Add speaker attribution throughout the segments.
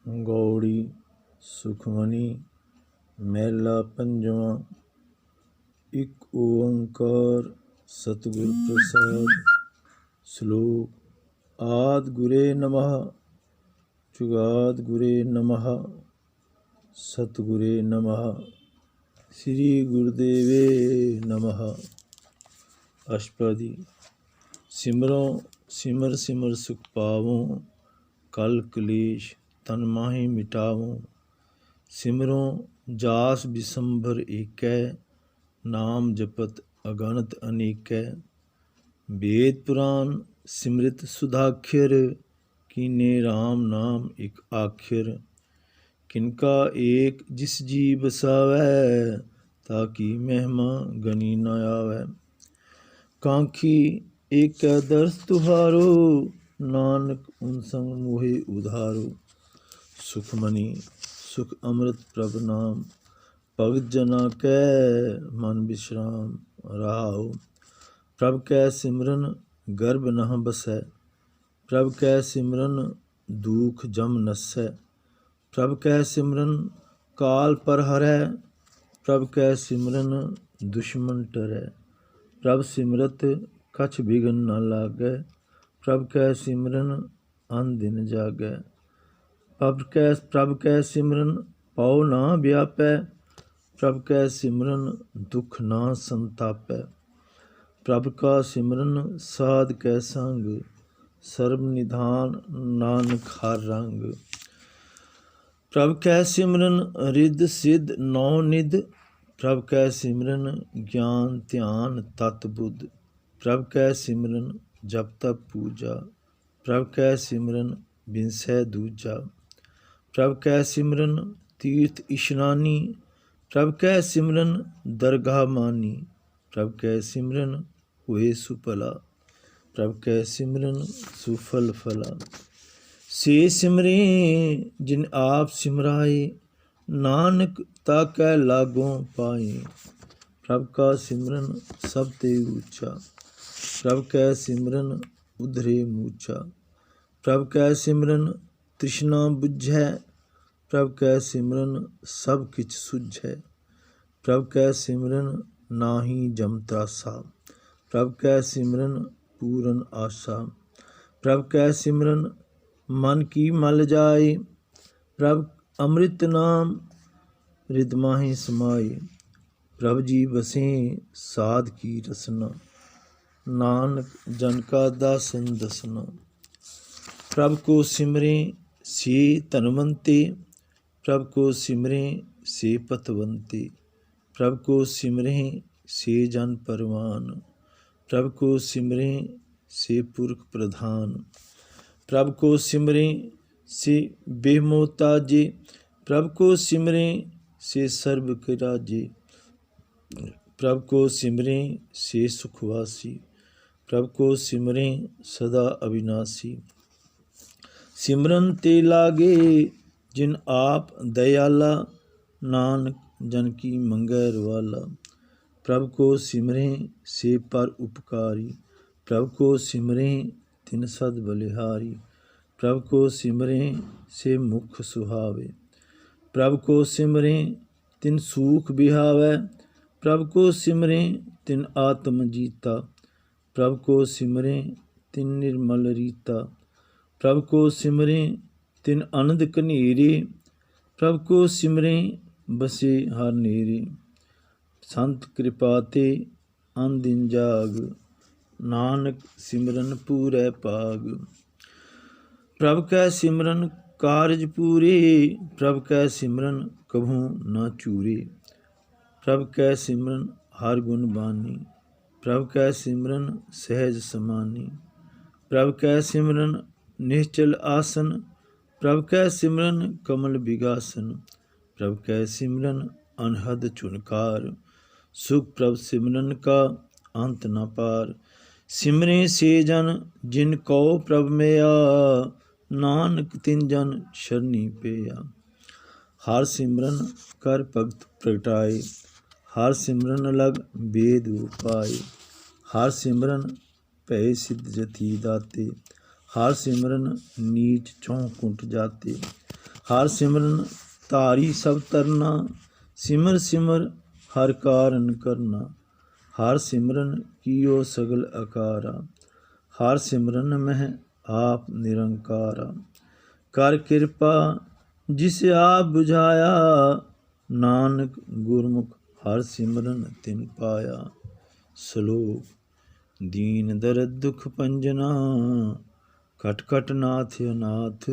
Speaker 1: गौड़ी सुखमनी महला पंजवां। इक ओंकार सतगुर प्रसाद। श्लोक आदि गुरे नमः जुगाद गुरे नमः सतगुरे नमः श्री गुरुदेवे नमः। अष्टपदी। सिमरों सिमर सिमर सुख पावों कल कलेश तन माहि मिटावों। सिमरों जास बिसंभर एकै नाम जपत अगणत अनेकै। वेद पुराण सिमृत सुधाख्यर कीने राम नाम एक आख्यर। किनका एक जिस जी बसावै ताकि महिमा गनी न आवै। कांखी एक दर्श तुहारो नानक उन संग मोहे उधारो। सुखमनी सुख अमृत प्रभ नाम भगत जना कै मन विश्राम रहाओ। प्रभ कै सिमरन गर्भ नह बसै प्रभ कै सिमरन दुख जम नसै। प्रभ कै सिमरन काल पर हरै प्रभ कै सिमरन दुश्मन टरै। प्रभ सिमरत कछ बिघन न लागै प्रभ कै सिमरन अन दिन जागै। प्रभ कै सिमरन पौ ना व्यापै प्रभ कै सिमरन दुख ना संतापै। प्रभ का सिमरन साध कै संग सर्ब निधान नानक हर रंग। प्रभ कै सिमरन रिद्ध सिद्ध नौ निध प्रभ कै सिमरन ज्ञान ध्यान तत बुद्ध। प्रभ कै सिमरन जप तप पूजा प्रभ कै सिमरन बिनसै दूजा। प्रभ कै सिमरन तीर्थ इशनानी प्रभ कै सिमरन दरगाह मानी। प्रभ कै सिमरन हुए सुपला प्रभ कै सिमरन सुफल फला। से सिमरे जिन आप सिमराए नानक ताकै लागों पाए। प्रभ का सिमरन सब ते ऊंचा प्रभ कै सिमरन उधरे मूचा। प्रभ कै सिमरन तृष्णा बुझै प्रभ कै सिमरन सब किछ सुझै। प्रभ कै सिमरन नाहि जम त्रासा प्रभ कै सिमरन पूरन आशा। प्रभ कै सिमरन मन की मल जाए प्रभ अमृत नाम रिद माहि समाए। प्रभ जी बसें साध की रसना नानक जन का दासन दसना। प्रभ को सिमरें से धनवंते प्रभ को सिमरें से पतवंते। प्रभ को सिमरें से जन परवान प्रभ को सिमरें से पुरख प्रधान। प्रभ को सिमरें से बेमोताजे प्रभ को सिमरें से सर्व के राजे। प्रभ को सिमरें से सुखवासी प्रभ को सिमरें सदा अविनाशी। सिमरन ते लागे जिन आप दयाला नानक जन की मंगै रवाला। प्रभ को सिमरें से पर उपकारी प्रभ को सिमरें तिन सद बलिहारी। प्रभ को सिमरें से मुख सुहावे प्रभ को सिमरें तिन सूख बिहावै। प्रभ को सिमरें तिन आत्म जीता प्रभ को सिमरें तिन निर्मल रीता। प्रभ को सिमरें तिन आनंद कनेरे प्रभ को सिमरें बसे हर नेरे। संत कृपा ते अन दिन जाग नानक सिमरन पूरै पाग। प्रभ कै सिमरन कारज पूरे प्रभ कै सिमरन कभू न चूरे। प्रभ कै सिमरन हर गुण बानी प्रभ कै सिमरन सहज समानी। प्रभ कै सिमरन निश्चल आसन प्रभ कै सिमरन कमल बिगासन। प्रभ कै सिमरन अनहद चुनकार सुख प्रभ सिमरन का अंत न पार। सिमरे से जन जिन को प्रभ मेया नानक तिन जन शरणी पेया। हर सिमरन कर भगत प्रगटाए हर सिमरन लग वेद उपाय। हर सिमरन भय सिद्ध जति दाते हर सिमरन नीच चौं कुंट जाते। ਹਰ ਸਿਮਰਨ ਧਾਰੀ ਸਭ ਤਰਨਾ, ਸਿਮਰ ਸਿਮਰ ਹਰ ਕਾਰਨ ਕਰਨਾ। ਹਰ ਸਿਮਰਨ ਕੀਓ ਸਗਲ ਅਕਾਰਾ, ਹਰ ਸਿਮਰਨ ਮਹਿ ਆਪ ਨਿਰੰਕਾਰਾ। ਕਰ ਕਿਰਪਾ ਜਿਸ ਆਪ ਬੁਝਾਇਆ, ਨਾਨਕ ਗੁਰਮੁਖ ਹਰ ਸਿਮਰਨ ਤਿਨ ਪਾਇਆ। ਸ਼ਲੋਕ। ਦੀਨ ਦਰਦ ਦੁਖ ਪੰਜਨਾ, ਕਟ ਕਟ ਨਾਥ ਅਨਾਥ।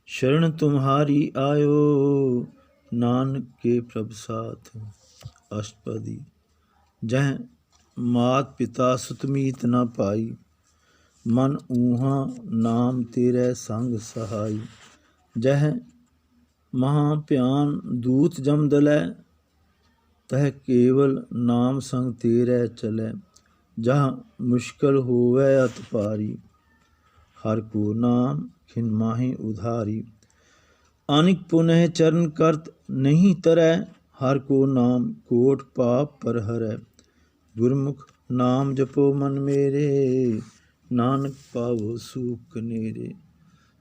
Speaker 1: शरण तुम्हारी आयो, नानक के प्रभ साथ। अष्टपदी। जह मात पिता सुत मीत न पाई, मन ऊहा नाम तेरे संग सहाई। जह महाभ्यान दूत जम दलै, तह केवल नाम संग तेरे चलै। जहाँ मुश्किल होवै अत पारी, हर को नाम खिन माहि उधारी। अनिक पुनः चरण करत नहीं तरै, हर को नाम कोट पाप पर हरै। गुरमुख नाम जपो मन मेरे, नानक पावो सुख कनेरे।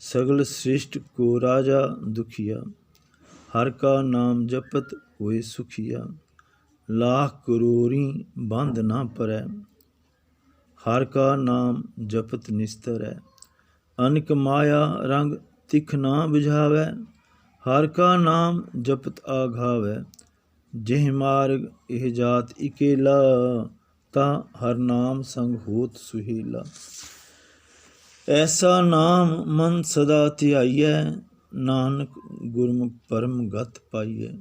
Speaker 1: सगल सृष्ट को राजा दुखिया, हर का नाम जपत होए सुखिया। लाख करोड़ी बंद ना परै, हर का नाम जपत निस्तर है। अनिक माया रंग तिख ना बुझावै, हर का नाम जपत आघावै। जिह मार्ग एह जात इकेला, ता हर नाम संग होत सुहेला। ऐसा नाम मन सदा ध्याइयै, नानक गुरमुख परम गत पाइयै।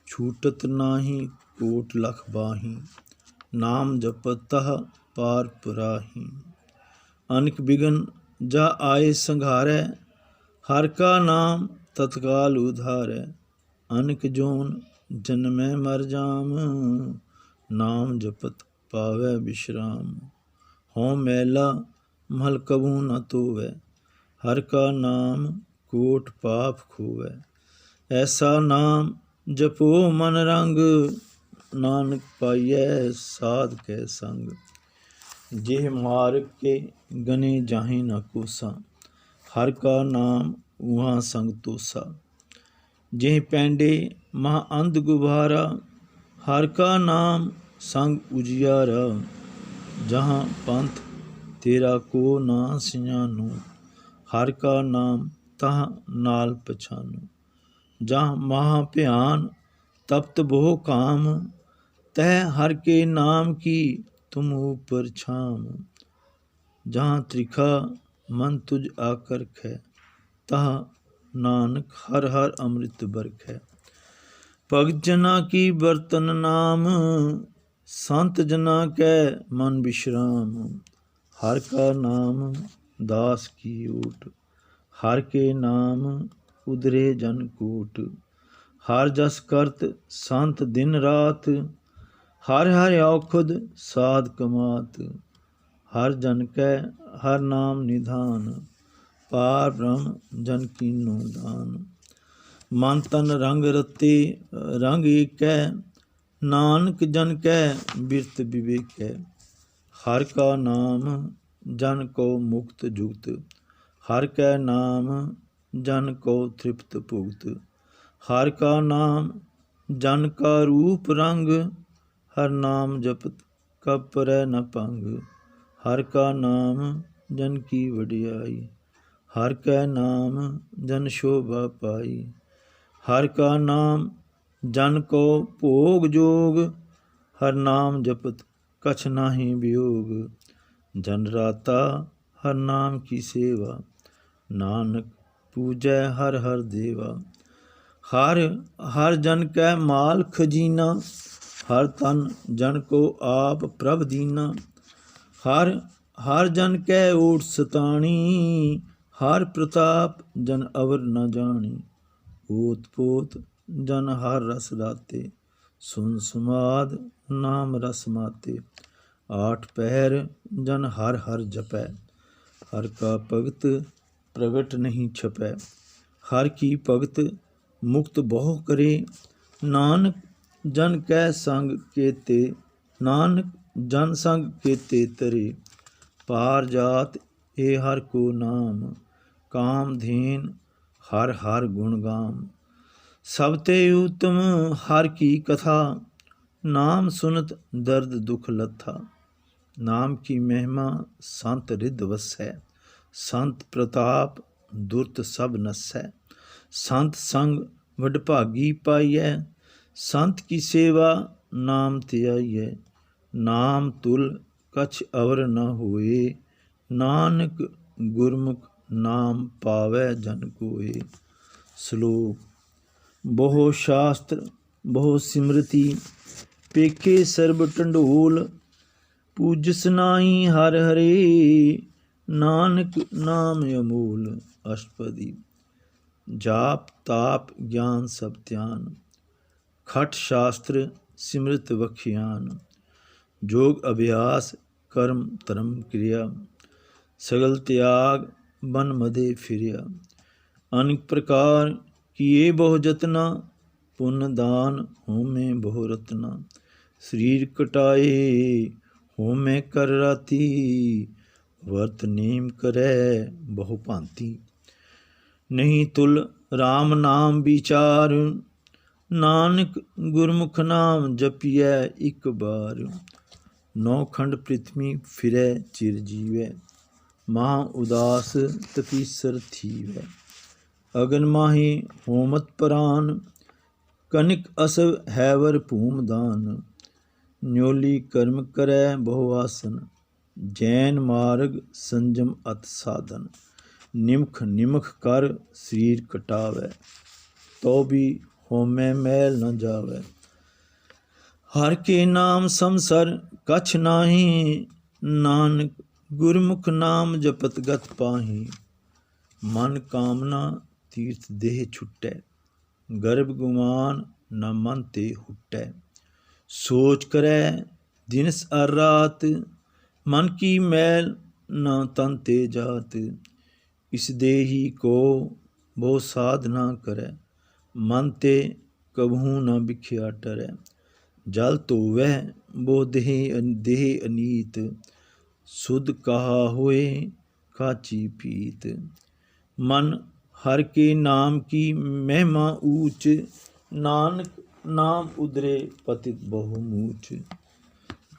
Speaker 1: छूटत नाहि कोट लख बाहि, नाम जपत तह पार पुराहि। अनिक बिघन जा आए संघारै, हर का नाम तत्काल उधारै। अनिक जोन जन्मै मर जाम, नाम जपत पावै विश्राम। हों मैला महल कबू न तोवै, हर का नाम कोट पाप खोवै। ऐसा नाम जपो मन रंग, नानक पाइयै साध कै संग। जेह मार्ग के गने जाहि न कोसा, हर का नाम उहाँ संग तोसा। जेह पैंडे महा अंध गुबारा, हर का नाम संग उजियारा। जहाँ पंथ तेरा को ना सियानो, हर का नाम तहाँ नाल पछानो। जहाँ महा भयान तप्त बहु काम, तह हर के नाम की तुम ऊपर छाम। जहाँ त्रिखा मन तुझ आकर खे, तहाँ नानक हर हर अमृत बरखै। भगत जना की बर्तन नाम, संत जना कै मन विश्राम। हर का नाम दास की ओट, हर के नाम उधरे जन कोट। हर जस करत संत दिन रात, हर हर औखद साध कमात। हर जन कै हर नाम निधान, पार ब्रह्म जन कीनो दान। मन तन रंग रते रंग एकै, नानक जन कै बिरत विवेकै। हर का नाम जन को मुक्त जुगत, हर कै नाम जन को तृप्त भुगत। हर का नाम जन का रूप रंग, हर नाम जपत कब परै न भंग। हर का नाम जन की वडियाई, हर कै नाम जन शोभा पाई। हर का नाम जन को भोग जोग, हर नाम जपत कछ नाहि वियोग। जन राता हर नाम की सेवा, नानक पूजै हर हर देवा। हर हर जन कै माल खजीना, हर तन जन को आप प्रभ दीना। हर हर जन कै ओट सताणी, हर प्रताप जन अवर न जानी। ओत पोत जन हर रस राते, सुन सुमाद नाम रस माते। आठ पहर जन हर हर जपै, हर का भगत प्रगट नहीं छपै। हर की भगत मुक्त बहु करे, नानक जन कै संग केते। नानक जन संग केते तरे। पार जात ए हर को नाम, काम धेन हर हर गुण गाम। सब ते उत्तम हर की कथा, नाम सुनत दर्द दुख लथा। नाम की महिमा संत रिद वसै, संत प्रताप दुर्त सब नसै। संत संग वडभागी पाइयै, संत की सेवा नाम त्याइयै। नाम तुल कछ अवर न होए, नानक गुरमुख नाम पावै जन कोए। श्लोक। बहु शास्त्र बहु सिमरति, पेखे सर्ब टंडोल। पूजस नाई हर हरे, नानक नाम अमोल। अष्टपदी। जाप ताप ज्ञान सब ध्यान, खट शास्त्र सिमरत वखियान। जोग अभ्यास कर्म धर्म क्रिया, सगल त्याग बन मदे फिरिया। अनेक प्रकार किए बहु जतना, पुण्य दान होमे बहु रतना। शरीर कटाए होमे कर राती, वर्त नेम करे बहु भांति। नहीं तुल राम नाम विचार, नानक गुरमुख नाम जपिए एक बार। नौ खंड पृथ्वी फिरै चिर जीवै, महा उदास तपीसर थीवै। अगन माही होमत प्राण, कनिक असव हैवर भूम दान। न्योली कर्म करै बहु आसन, जैन मार्ग संजम अत साधन। निमख निमख कर शरीर कटावै, तो भी होमै मैल न जावै। हर के नाम समसर कछ नाही, नानक गुरमुख नाम जपत गत पाही। मन कामना तीर्थ देह छुटै, गर्भ गुमान न मन ते हुटै। सोच करै दिनस अर रात, मन की मैल न तन ते जात। इस देही को बहु साधना करै, मन ते कबहू न बिख्या टरै। जल धोवै बहु देह अनीत, सुध कहा होए काची पीत। मन हर के नाम की महिमा ऊच, नानक नाम उदरे पतित बहु मूच।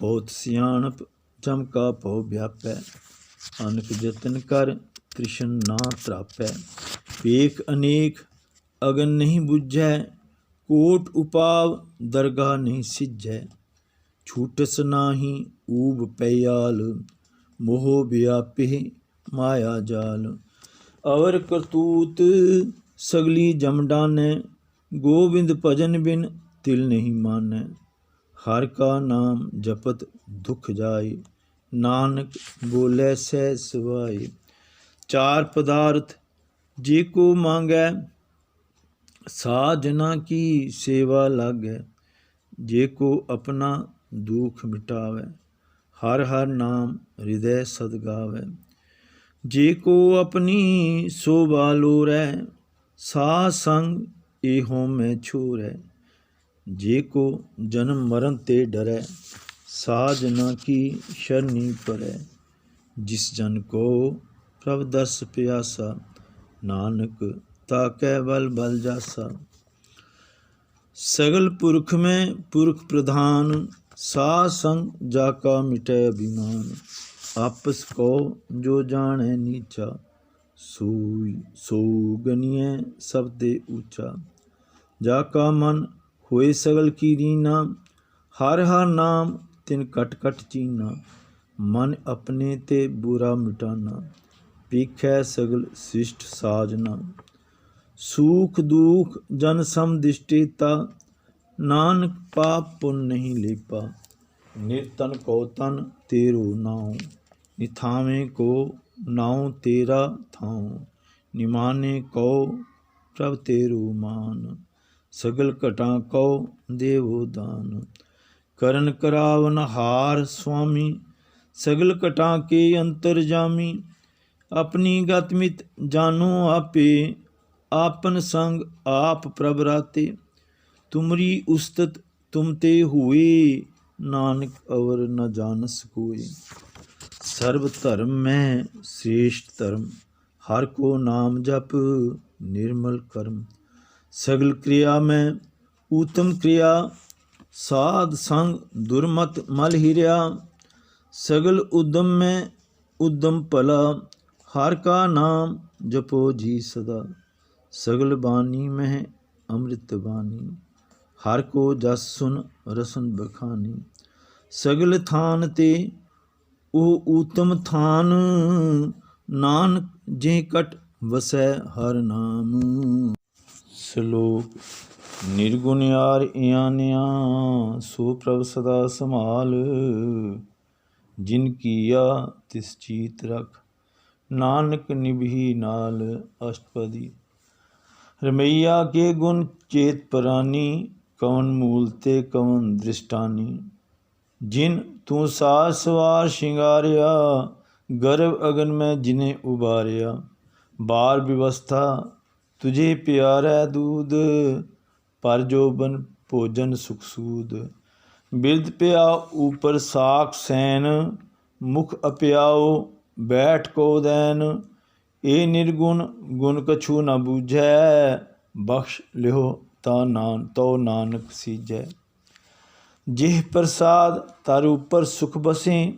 Speaker 1: बहुत सियाणप जम का भव व्यापै, अनक जतन कर तृष्ण ना त्रापै। पेख अनेक अगन नहीं बुझै, कोट उपाव दरगाह नहीं सिझै। छूटस नाही ऊब पैयाल, मोह व्यापे माया जाल। अवर करतूत सगली जम डानै, गोविंद भजन बिन तिल नहीं मानै। हर का नाम जपत दुख जाए, नानक बोले सह सवाए। चार पदार्थ जे को मांगै, साजना की सेवा लागै। जे को अपना दुख मिटावै, हर हर नाम हृदय सद गावै। जे को अपनी शोभा लोरै, साध संग एहो में छोरै। जे को जन्म मरण ते डरै, साजना की शरणी परै। जिस जन को प्रभ दर्श प्यासा, नानक ताकै बल बल जासा। सगल पुरख में पुरख प्रधान, साध संग जाका मिटै अभिमान। आपस को जो जाने नीचा, सो गनिय सब ते ऊंचा। जाका मन होए सगल की रीना, हर हर नाम तिन कट कट चीना। मन अपने ते बुरा मिटाना, पीखै सगल शिष्ट साजना। सुख दुख जन सम दिष्टेता, नानक पाप पुन नहीं लेपा। निर्तन को तन तेरो नाम, निथावे को नाम तेरा थाओ। निमाने को प्रभ तेरो मान, सगल घटा को देवो दान। करन करावन हार स्वामी, सगल घटा के अंतर जामी। अपनी गत मित जानो आपे, आपन संग आप प्रभ राते। तुमरी उस्तत तुम ते हुए, नानक अवर न जानस कोई। सर्व धर्म में श्रेष्ठ धर्म, हर को नाम जप निर्मल कर्म। सगल क्रिया में उत्तम क्रिया, साध संग दुर्मत मल हिरिया। सगल उद्यम में उद्यम भला, हर का नाम जपो जी सदा। सगल बानी में अमृत बानी, हर को जस सुन रसन बखानी। सगल थान ते ओ उत्तम थान, नानक जे कट वसै हर नाम। श्लोक। निर्गुण यार इयानिया, सो प्रभ सदा संभाल। जिन किया तिस चीत रख, नानक निभि नाल अष्टपदी। रमैया के गुण चेत परानी, कवन मूल ते कवन दृष्टानी। जिन तू सार सवार शिंगारिया, गर्भ अगन में जिन्हें उबारिया। बार व्यवस्था तुझे प्यारा दूध, पर जोबन भोजन सुख सूद। बिरद प्या ऊपर साख सैन, मुख अप्याओ बैठ को दैन। ए निर्गुण गुण कछु न बूझै, बख्श लिहो तो नानक सीजै। जिह प्रसाद तर ऊपर सुख बसें,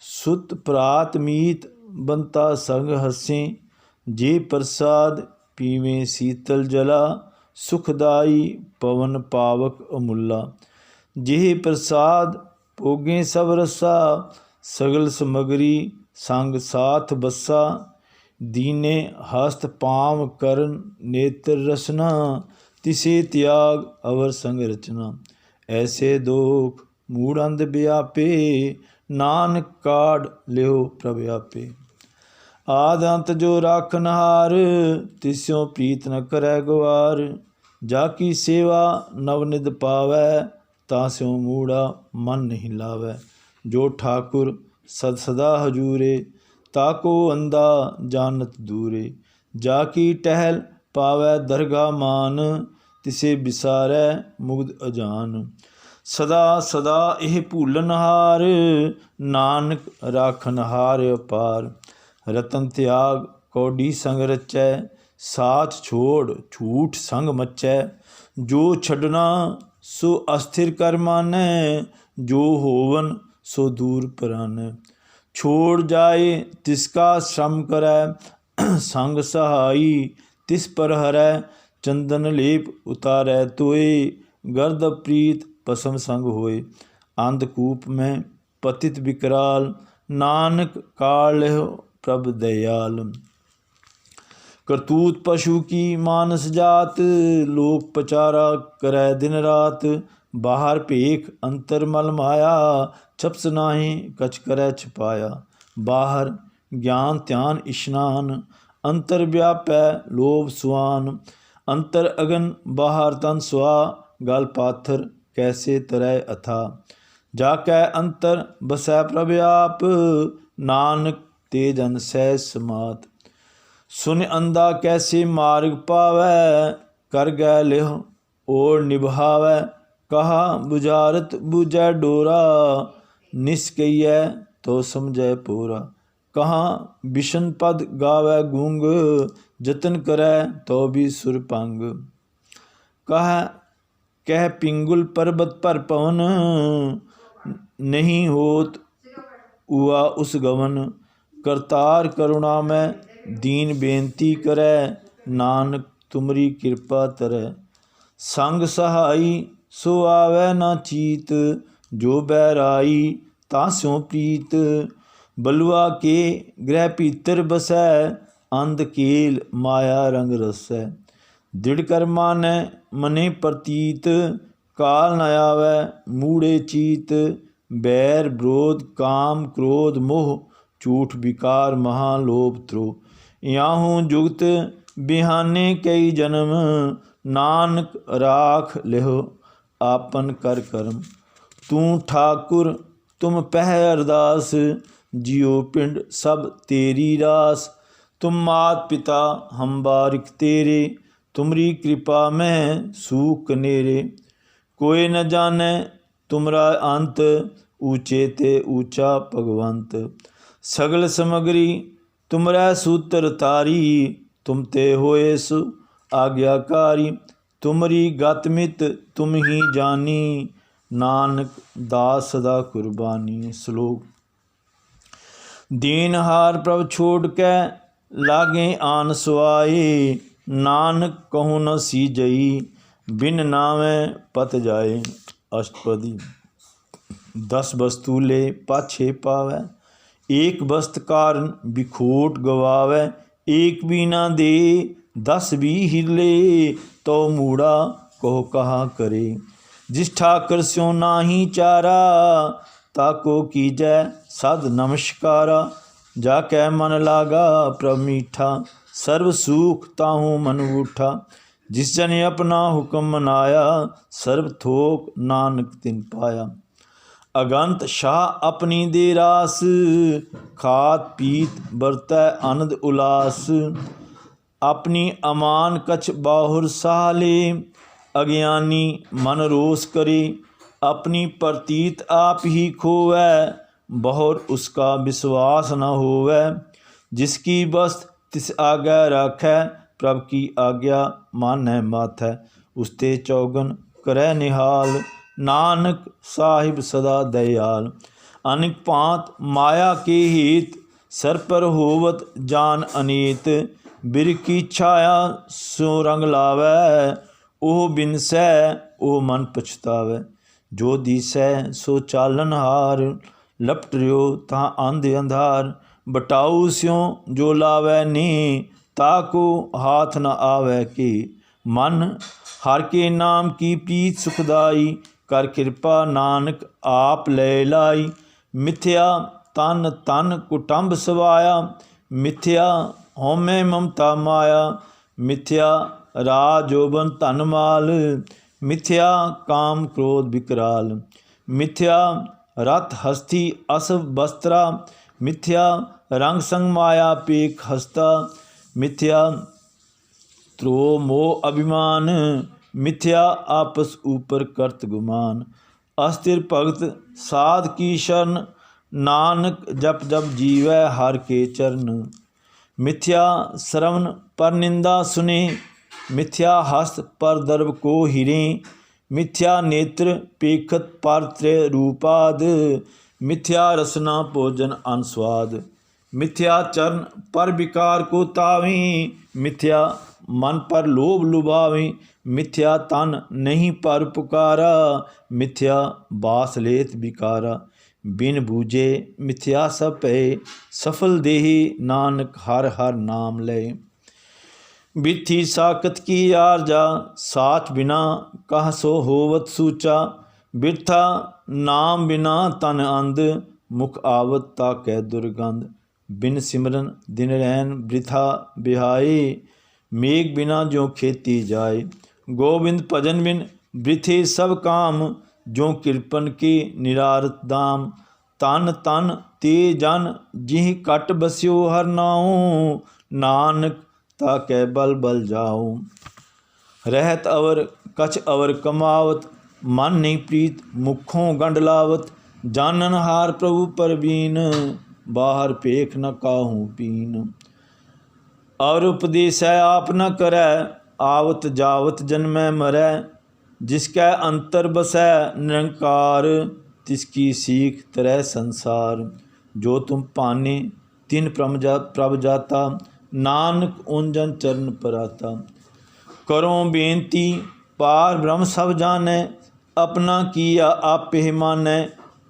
Speaker 1: सुत प्रात मीत बंता संग हसें। जे प्रसाद पीवें शीतल जला, सुखदाई पवन पावक अमूला। जिह प्रसाद भोगें सब रसा, सगल समगरी संग साथ बसा। दीने हस्त पाम करन नेत्र रसना, तिसे त्याग अवर संग रचना। ऐसे दोख मूढ़ अंध व्यापे, नानक काढ़ लिहो प्रभ आपे। आद अंत जो राखन हार, तिस्यों प्रीत न करै गवार। जाकी सेवा नवनिध पावै, तास्यों मूढ़ा मन नहीं लावै। जो ठाकुर सद सदा हजूरे, ताको अंधा जानत दूरे। जाकी टहल पावै दरगाह मान, तिसे बिसारै मुग्ध अजान। सदा सदा एह भूलन हार, नानक राखन हार अपार। रतन त्याग कौडी संग रचै, साथ छोड़ झूठ संग मचै। जो छड़ना सो अस्थिर कर मानै, जो होवन सो दूर परानै। छोड़ जाए तिसका श्रम करै, संग सहाई तिस पर हरै। चंदन लेप उतारै तोय, गर्द प्रीत पसम संग होय। अंधकूप में पतित विकराल, नानक काढ़ लिहो प्रभ दयाल। करतूत पशु की मानस जात, लोक पचारा करै दिन रात। बाहर भेख अंतर मल माया, छपस नाहीं कछ करै छिपाया। बाहर ज्ञान ध्यान इशनान, अंतर व्यापै लोभ सुआन। अंतर अगन बाहर तन सुआ, गल पाथर कैसे तरय अथा। जाकै अंतर बसै प्रभ आप, नानक ते जन सहज समात। सुन अंधा कैसे मार्ग पावै, कर गै लिहो ओर निभावै। कहा बुझारत बूझै डोरा, निस्कइयै तो समझै पोरा। कहाँ बिशन पद गावै गूंग, जतन करै तो भी सुर पंग। कह पिंगुल पर्वत पर पवन, नहीं होत हुआ उस गवन। करतार करुणा में दीन बेनती करै, नानक तुमरी कृपा तरै। संग सहाई सो आवै ना चीत, जो बैराई तास्यों प्रीत। बलुआ के गृह भीतर बसै, अंध केल माया रंग रसै। दृढ़ कर मानै मने प्रतीत, काल न आवै मूढ़े चीत। बैर विरोध काम क्रोध मोह, झूठ विकार महालोभ द्रोह। याहूँ जुगत बिहाने कई जन्म, नानक राख लिहो आपन कर कर्म। तू ठाकुर तुम पह अरदास, जियो पिंड सब तेरी रास। तुम मात पिता हम बारिक तेरे, तुमरी कृपा में सूख कनेरे। कोई न जाने तुमरा अंत, ऊंचे ते ऊंचा भगवंत। सगल समगरी तुमरै सूत्र तारी, तुम ते होए सु आज्ञाकारी। तुमरी गत मित तुम ही जानी, नानक दास सदा कुर्बानी। श्लोक। दीन हार प्रभ छोड़ के लागे आन सुआए, नानक कहूँ न सीजई बिन नामे पत जाए। अष्टपदी। 10 वस्तु ले पाछे पावै, एक वस्त कारण बिखोट गवावै। एक भी ना दे 10 भी हिले, तो मूड़ा कहो कहा करे। जिस ठाकर स्यों नाही चारा, ताको कीजै सद नमस्कारा। जाकै मन लागा प्रभ मीठा, सर्व सुख ताहू मन उठा। जिस जन अपना हुक्म मनाया, सर्व थोक नानक तिन पाया। अगंत शाह अपनी दे रास, खात पीत बरतै आनंद उलास। अपनी अमान कछ बाहुर साले, अज्ञानी मन रोस करे। अपनी प्रतीत आप ही खोवै, बहुर उसका विश्वास न होवै। जिसकी वस्त तिस आज्ञा राखै, प्रभ की आज्ञा मानै माथै। उसते चौगन करै निहाल, नानक साहिब सदा दयाल। अनेक पांत माया के हित, सर पर होवत जान अनीत। बिर की छाया सो रंग लावै, ओह बिनसै ओह मन पछतावै। जो दिसै सो चालन हार, लपट रियो तहाँ अंध अंधार। बटाऊ स्यों जो लावै ने, ताको हाथ न आवै के। मन हर के नाम की प्रीत सुखदाई, कर कृपा नानक आप ले लाई। मिथ्या तन तन कुटुंब सवाया, मिथ्या होमे ममता माया। मिथ्या राज जोबन धन माल, मिथ्या काम क्रोध विकराल। मिथ्या रथ हस्ती असव वस्त्रा, मिथ्या रंग संग माया पेख हस्ता। मिथ्या त्रो मोह अभिमान, मिथ्या आपस ऊपर करत गुमान। अस्थिर भगत साध की शरण, नानक जप जप जीवै हर के चरण। मिथ्या श्रवण पर निंदा सुने, मिथ्या हस्त पर दर्भ को हिरे। मिथ्या नेत्र पेखत पर त्रय रूपाद, मिथ्या रसना भोजन अनस्वाद। मिथ्या चरण पर विकार को तावी, मिथ्या मन पर लोभ लुभावी। मिथ्या तन नहीं पर पुकारा, मिथ्या बास लेत विकारा। बिन बूझे मिथ्या सब भय, सफल देहि नानक हर हर नाम लय। बिथी साकत की आरजा, साच बिना कह सो होवत सूचा। बिरथा नाम बिना तन अंध, मुख आवत ताकै दुर्गंध। बिन सिमरन दिन रैन वृथा बिहाए, मेघ बिना जो खेती जाए। गोविंद भजन बिन वृथे सब काम, जो कृपन के निरारत दाम। तन तन ते जन जिह कट बस्यो हर नाऊ, नानक ताकै बल बल जाऊं। रहत अवर कछ अवर कमावत, मन नहीं प्रीत मुखों गंड लावत। जानन हार प्रभु परवीन, बाहर पेख न काहू पीन। और उपदेश है आप न करै, आवत जावत जन्मै मरै। जिसकै अंतर बसै निरंकार, तिसकी सीख तरह संसार। जो तुम पाने तिन प्रभ जाता, नानक उन जन चरण पराता। करो बेनती पार ब्रह्म सब जानै, अपना किया आपे मानै।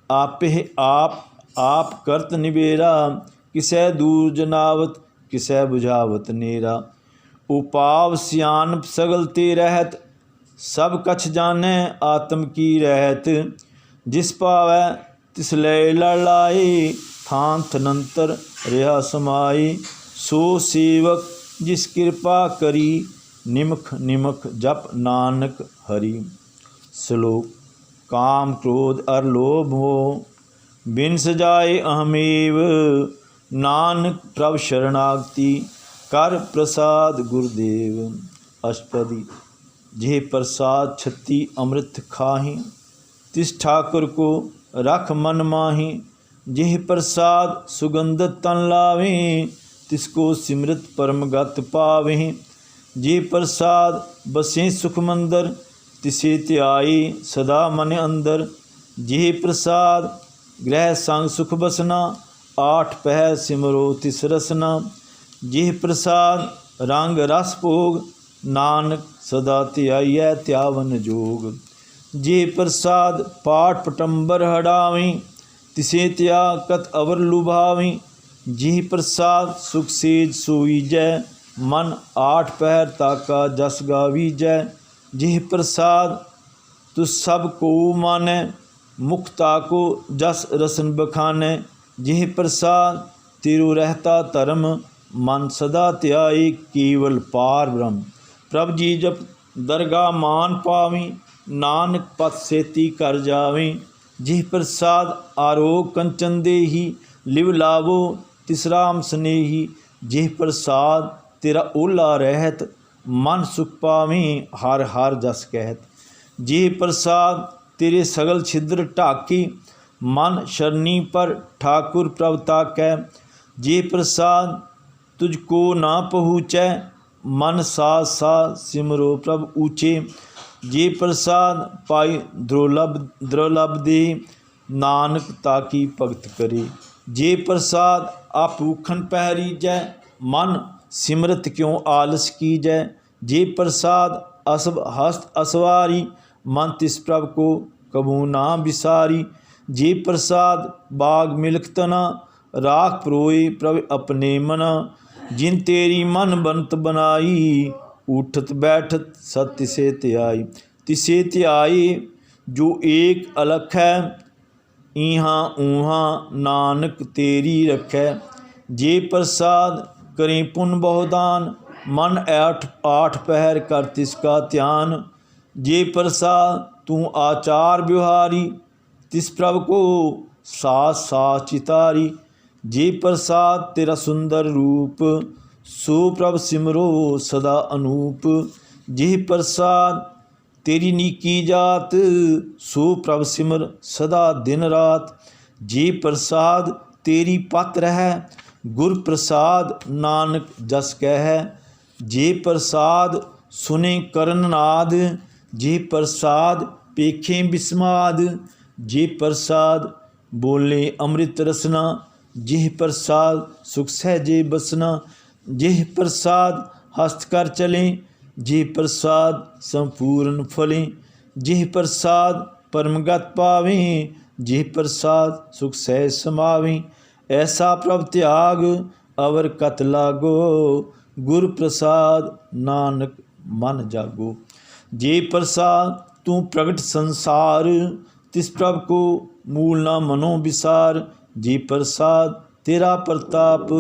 Speaker 1: आपे आप करत निबेरा, किसै दूर जनावत किसै बुझावत नेरा। उपाव सियानप सगल ते रहत, सब कछ जानै आत्म की रहत। जिस पावै तिस लय लड़ लाए, थान थनंतर रहा समाए। सो सेवक जिस कृपा करी, निमख निमख जप नानक हरि। श्लोक। काम क्रोध अर लोभ मोह, बिन सजाए अहमेव। नानक प्रभ शरणागति, कर प्रसाद गुरुदेव। अष्टपदी। जे प्रसाद छत्ती अमृत खाहि, तिस ठाकुर को रख मन माहि। जेह प्रसाद सुगंधत तन लावे, तिसको सिमरत परम गत पावें। जे प्रसाद बसें सुख मंदर, तिसे ध्याई सदा मन अंदर। जे प्रसाद ग्रह संग सुख बसना, आठ पहर सिमरो तिस रसना। जे प्रसाद रंग रस भोग, नानक सदा ध्याइयै त्यावन जोग। जे प्रसाद पाठ पटंबर हटावें, तिसे त्या कत अवर लुभावें। जे प्रसाद सुख सेज सोईजै, मन आठ पहर ताका जस गावीजै। जे प्रसाद तुस सब को मानै, मुख ताको जस रसन बखानै। जे प्रसाद तिरु रहता धर्म, मन सदा ध्याई केवल पार ब्रह्म। प्रभ जी जप दरगाह मान पावें, नानक पथ सेती कर जावें। जे प्रसाद आरोग कंचन देही, लिव लावो तिस राम स्नेही। जे प्रसाद तेरा ओला रहत, मन सुख पावें हर हर जस कहत। जे प्रसाद तेरे सगल छिद्र ढाके, मन शरणी पर ठाकुर प्रभ ताकै। जे प्रसाद तुझको ना पहुँचै, मन साथ साथ सिमरो प्रभ ऊँचे। जे प्रसाद पाई दुर्लभ दे, नानक ताकी भगत करे। जे प्रसाद आपूखन पहरीजै, मन सिमरत क्यों आलस कीजै। जे प्रसाद असब हस्त असवारी, मन तिस प्रभ को कबू ना बिसारी। जे प्रसाद बाग मिलख तना, राख परोए प्रभ अपने मना। जिन तेरी मन बनत बनाई, उठत बैठत सत तिसे ध्याई। तिसे ध्याई जो एक अलख है, इहाँ ऊहाँ नानक तेरी रखै। जे प्रसाद करें पुन बहुदान, मन आठ पहर कर तिसका ध्यान। जे प्रसाद तू आचार व्यवहारी, तिस प्रभ को साथ साथ चितारी। जे प्रसाद तेरा सुंदर रूप, सो प्रभ सिमरो सदा अनूप। जे प्रसाद तेरी नीकी जात, सो प्रभ सिमर सदा दिन रात। जे प्रसाद तेरी पत रहै, गुर प्रसाद नानक जस कहै। जे प्रसाद सुने करन नाद, जे प्रसाद पेखें बिस्माद। जे प्रसाद बोले अमृत रसना, जेह प्रसाद सुख सहजे बसना। जेह प्रसाद हस्त कर चलें, जे प्रसाद संपूर्ण फलें। जेह प्रसाद परमगत पावें, जे प्रसाद सुख सहज समावें। ऐसा प्रभ त्याग अवर कत लागो, गुर प्रसाद नानक मन जागो। जे प्रसाद तू प्रगट संसार, तिस प्रभ को मूल ना मनो विसार। जे प्रसाद तेरा प्रताप,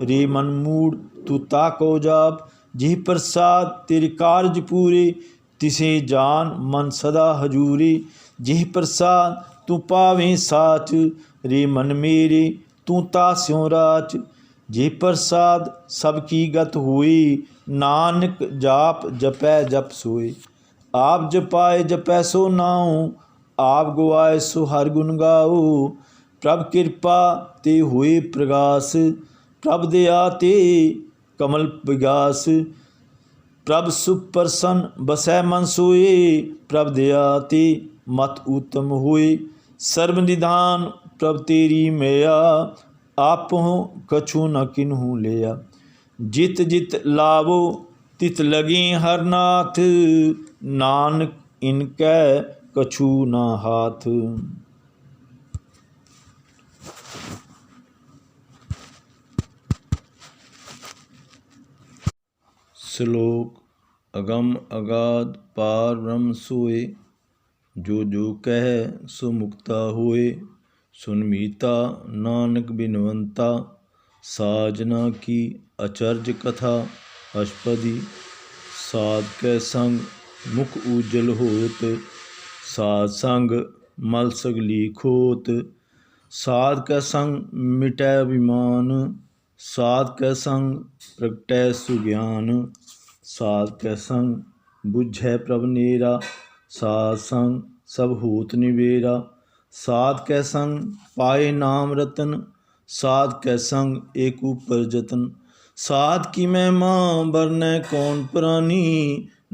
Speaker 1: रे मन मूड तू ताको जाप। जे प्रसाद तेरे कारज पूरे, तिसे जान मन सदा हजूरे। जे प्रसाद तू पावें साच, रे मन मेरे तू तास्यों राच। जे प्रसाद सबकी गत होई, नानक जाप जपै जप सोए। आप जपाए जपै सो नाऊँ, आप गवाए सो हर गुण गाओ। प्रभ कृपा ते होए प्रगास, प्रभ दया ते कमल विगास। प्रभ सुप्रसन्न बसै मन सोए, प्रभ दया ते मत उत्तम होए। सर्व निधान प्रभ तेरी मैया, आपहुँ कछु न किन्हू लिया। जित जित लावो तित लगे हर नाथ, नानक इनकै कछु न हाथ। श्लोक अगम अगाध पार ब्रह्म सोए, जो जो कह सो मुक्ता होए। सुन मीता नानक बिनवंता, साजना की अचर्ज कथा। अष्टपदी साध कै संग मुख उज्जल होत, साध संग मल सगली खोत। साध कै संग मिटै अभिमान, साध कै संग प्रगटै सुज्ञान। साध कै संग बुझै प्रभ नेरा, साध संग सब होत निबेरा। साध कै संग पाए नाम रतन, साध कै संग एक ऊपर जतन। साध की महिमा बरनै कौन पुरानी,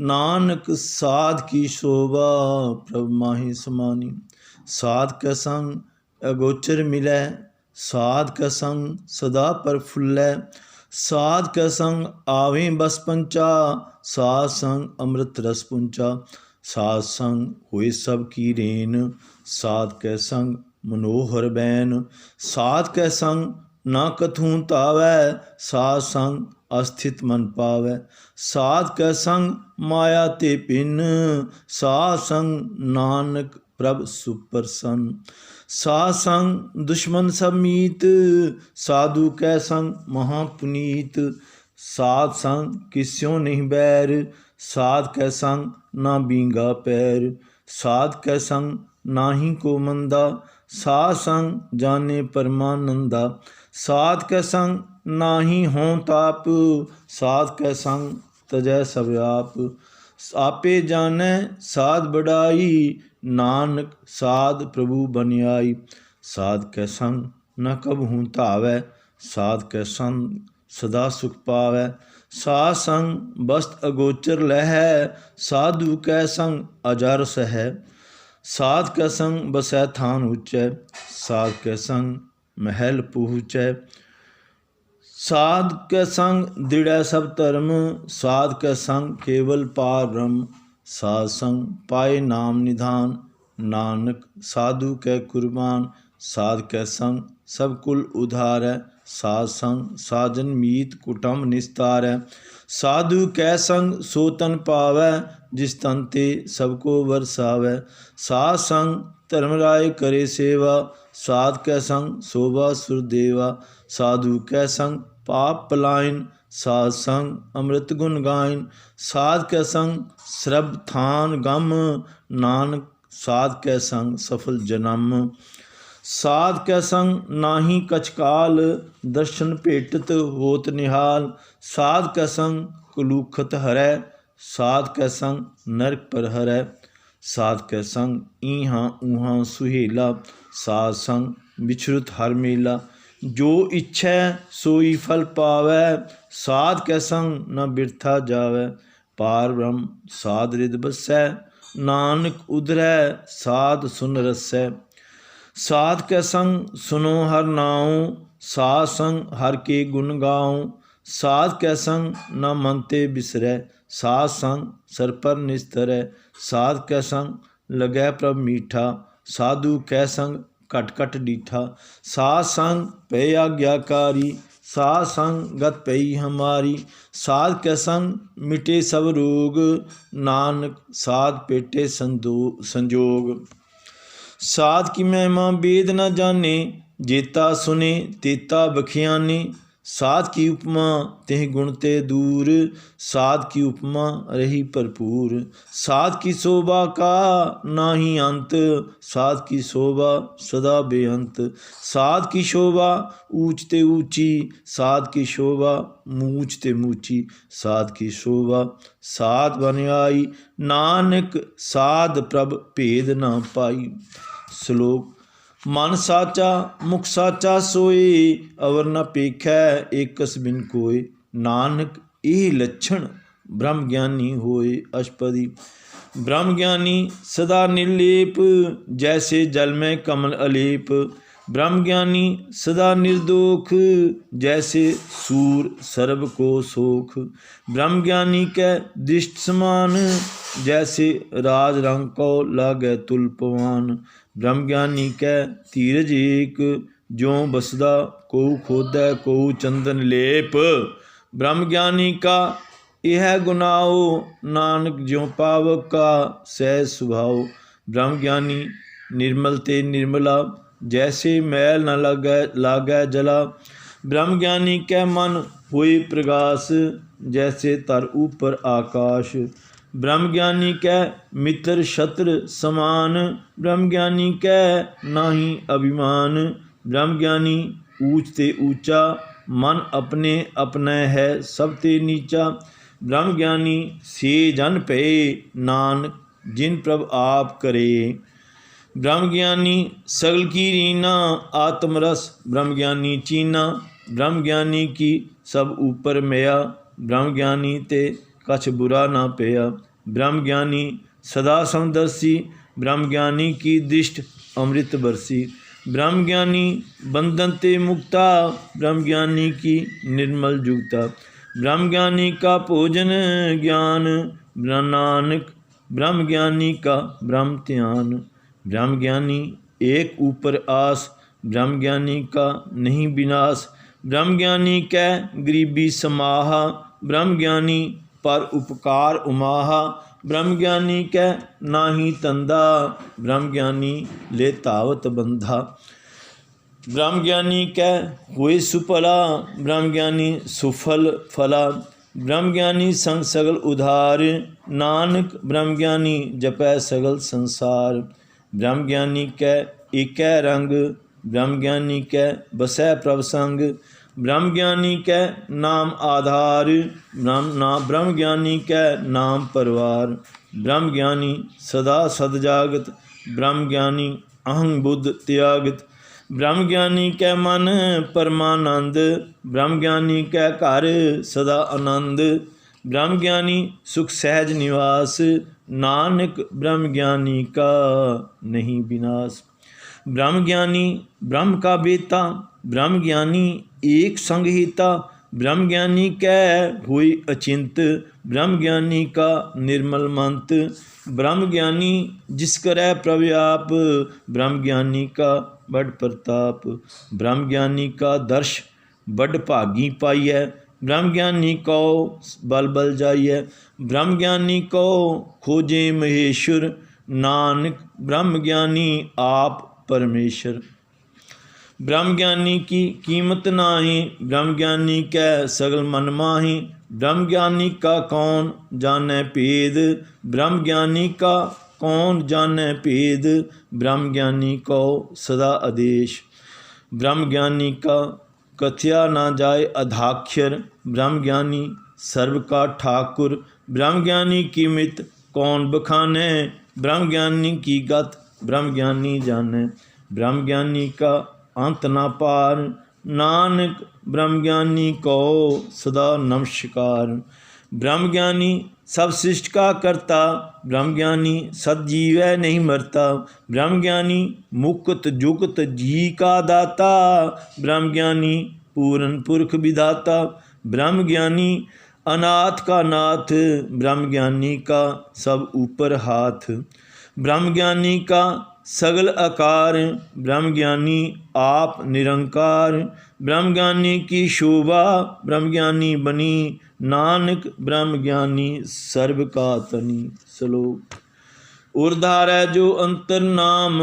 Speaker 1: नानक साध की शोभा प्रभ माहि समानी। साध कै संग अगोचर मिलै, साध कै संग सदा प्रफुल्लै। साध कै संग आवें बस पंचा, साध संग अमृत रस पुंचा। साध संग होए सब की रेन, साध कै संग मनोहर बैन। साध कै संग ना कथूं तावै, साध संग अस्थित मन पावै। साध कै संग माया ते भिन्न, साध संग नानक प्रभ सुप्रसन्न। साध संग दुश्मन सब मीत, साधु कै संग महापुनीत। साध संग किस्यों नहीं बैर, साध कै संग ना बींगा पैर। साध कै संग नाहीं को मंदा, साध संग जाने परमानंदा। साध कै संग नाहीं हों ताप, साध कै संग तजै सब आप। आपे जानै साध बढ़ाई, नानक साध प्रभु बन आई। साध कै संग न कबहूँ धावै, साध कै संग सदा सुख पावै। साध संग बस्त अगोचर लहै, साधु कै संग अजर सहै। साध कै संग बसै थान ऊँचै, साध कै संग महल पहुँचै। साध कै संग दृढ़ै सब धर्म, साध कै संग केवल पार ब्रह्म। साध संग पाए नाम निधान, नानक साधु कै कुर्बान। साध कै संग सब कुल उधारै, साध संग साजन मीत कुटुंब निस्तारै। साधु कै संग सो तन पावै, जिस तन ते सबको बरसावै। साध संग धर्मराय करे सेवा, साध कै संग शोभा सुरदेवा। साधु कै संग पाप पलायन, साध संग अमृत गुण गायन। साध कै संग श्रब थान गम, नानक साध कै संग सफल जन्म। साध कै संग नाही कछ काल, दर्शन भेटत होत निहाल। साध कै संग कलूखत हरै, साध कै संग नरक पर हरै। साध कै संग ईहाँ ऊहाँ सुहेला, साध संग बिछुरत हर मेला। जो इच्छै सोई फल पावै, साध कै संग न बिरथा जावै। पार ब्रह्म साध रिद बसै, नानक उधरै साध सुन रसै। साध कै संग सुनो हर नाऊँ, साध संग हर के गुण गाऊँ। साध कै संग न मन ते बिसरै, साध संग सर पर निस्तरै। साध कै संग लगै प्रभ मीठा, साधु कै संग घट घट डीठा। साध संग भय आज्ञाकारी, साध संग गत पई हमारी। साध कै संग मिटे सब रोग, नानक साध पेटे संजोग। साध की महिमा वेद न जाने, जेता सुने तेता बखियाने। साध की उपमा तेह गुण ते दूर, साध की उपमा रही भरपूर। साध की शोभा का नाही अंत, साध की शोभा सदा बेअंत। साध की शोभा ऊंच ते ऊंची, साध की शोभा मूछ ते मूची। साध की शोभा साध बन आई, नानक साध प्रभ भेद न पाई। श्लोक मन साचा मुख साचा सोए, अवर न पेखै एकस बिन कोय। नानक ਇਹ ਲੱਛਣ ਬ੍ਰਹਮ ਗਿਆਨੀ ਹੋਏ। ਅਸ਼ਪਦੀ ਬ੍ਰਹਮ ਗਿਆਨੀ ਸਦਾ ਨਿਰਲੇਪ, ਜੈਸੇ ਜਲ ਮੈਂ ਕਮਲ ਅਲੇਪ। ਬ੍ਰਹਮ ਗਿਆਨੀ ਸਦਾ ਨਿਰਦੋਖ, ਜੈਸੇ ਸੂਰ ਸਰਬ ਕੋ ਸੋਖ। ਬ੍ਰਹਮ ਗਿਆਨੀ ਕੈ ਦ੍ਰਿਸ਼ਟ ਸਮਾਨ, ਜੈਸੇ ਰਾਜ ਰੰਗ ਕੋ ਲਾਗੈ ਤੁਲ ਪਵਾਨ। ਬ੍ਰਹਮ ਗਿਆਨੀ ਕੈ ਧੀਰਜ ਏਕ, ਜਿਉ ਬਸਦਾ ਕੋਉ ਖੋਦੈ ਕੋਉ ਚੰਦਨ ਲੇਪ। ब्रह्म ज्ञानी का यह गुनाओ, नानक ज्यों पावक का सहज स्वभाव। ब्रह्म ज्ञानी निर्मल ते निर्मला, जैसे मैल न लागै जला। ब्रह्म ज्ञानी कै मन होए प्रगास, जैसे तर ऊपर आकाश। ब्रह्म ज्ञानी कै मित्र शत्रु समान, ब्रह्म ज्ञानी कै नाही अभिमान। ब्रह्म ज्ञानी ऊंच ते ऊंचा, मन अपने अपने है सब ते नीचा। ब्रह्म ज्ञानी से जन पे, नानक जिन प्रभ आप करे। ब्रह्म ज्ञानी सगल की रीना, आत्मरस ब्रह्म ज्ञानी चीना। ब्रह्म ज्ञानी की सब ऊपर मया, ब्रह्म ज्ञानी ते कछ बुरा ना पया। ब्रह्म ज्ञानी सदा समदर्शी, ब्रह्म ज्ञानी की दृष्ट अमृत बरसी। ब्रह्म ज्ञानी बंधन ते मुक्ता, ब्रह्म ज्ञानी की निर्मल जुगता। ब्रह्म ज्ञानी का भोजन ज्ञान, नानक ब्रह्म ज्ञानी का ब्रह्म ध्यान। ब्रह्म ज्ञानी एक ऊपर आस, ब्रह्म ज्ञानी का नहीं विनाश। ब्रह्म ज्ञानी कै गरीबी समाहा, ब्रह्म ज्ञानी पर उपकार उमाहा। ब्रह्म ज्ञानी कै नाही तंदा, ब्रह्म ज्ञानी ले तावत बंधा। ब्रह्म ज्ञानी कै हुए सुफला, ब्रह्म ज्ञानी सुफल फला। ब्रह्म ज्ञानी संग सगल उधार, नानक ब्रह्म ज्ञानी जपै सगल संसार। ब्रह्म ज्ञानी कै एकै रंग, ब्रह्म ज्ञानी कै बसै प्रभ संग। ब्रह्म ज्ञानी कै नाम आधार, ब्रह्म ज्ञानी कै नाम परवार। ब्रह्म ज्ञानी सदा सद जागत, ब्रह्म ज्ञानी अहं बुद्ध त्यागत। ब्रह्म ज्ञानी कै मन परमानंद, ब्रह्म ज्ञानी कै घर सदा आनंद। ब्रह्म ज्ञानी सुख सहज निवास, नानक ब्रह्म ज्ञानी का नहीं विनाश। ब्रह्म ज्ञानी ब्रह्म का बेता, ब्रह्म ज्ञानी एक संग हिता। ब्रह्म ज्ञानी कै हुई अचिंत, ब्रह्म ज्ञानी का निर्मल मंत। ब्रह्म ज्ञानी जिस करै प्रव्याप, ब्रह्म ज्ञानी का बड़ प्रताप। ब्रह्म ज्ञानी का दर्श बड़ भागी पाइयै, ब्रह्म ज्ञानी को बल बल जाइए। ब्रह्म ज्ञानी को खोजे महेश्वर, नानक ब्रह्म ज्ञानी आप परमेश्वर। ब्रह्म ज्ञानी की कीमत नाही, ब्रह्म ज्ञानी कै सगल मन माही। ब्रह्म ज्ञानी का कौन जाने भेद, ब्रह्म ज्ञानी का कौन जाने भेद। ब्रह्म ज्ञानी को सदा आदेश, ब्रह्म ज्ञानी का कथया ना जाए अधाक्षर। ब्रह्म ज्ञानी सर्व का ठाकुर, ब्रह्म ज्ञानी की मित कौन बखाने। ब्रह्म ज्ञानी की गत ब्रह्म ज्ञानी जाने, ब्रह्म ज्ञानी का अंत ना पार। नानक ब्रह्म ज्ञानी को सदा नमस्कार। ब्रह्म ज्ञानी सब सृष्ट का करता, ब्रह्म ज्ञानी सदजीव है नहीं मरता। ब्रह्म ज्ञानी मुक्त जुगत जी का दाता, ब्रह्म ज्ञानी पूरन पुरख विधाता। ब्रह्म ज्ञानी अनाथ का नाथ, ब्रह्म ज्ञानी का सब ऊपर हाथ। ब्रह्म ज्ञानी का सगल आकार, ब्रह्म ज्ञानी आप निरंकार। ब्रह्म ज्ञानी की शोभा ब्रह्म ज्ञानी बनी, नानक ब्रह्म ज्ञानी सर्व का तनी। श्लोक। उर्धार है जो अंतर नाम,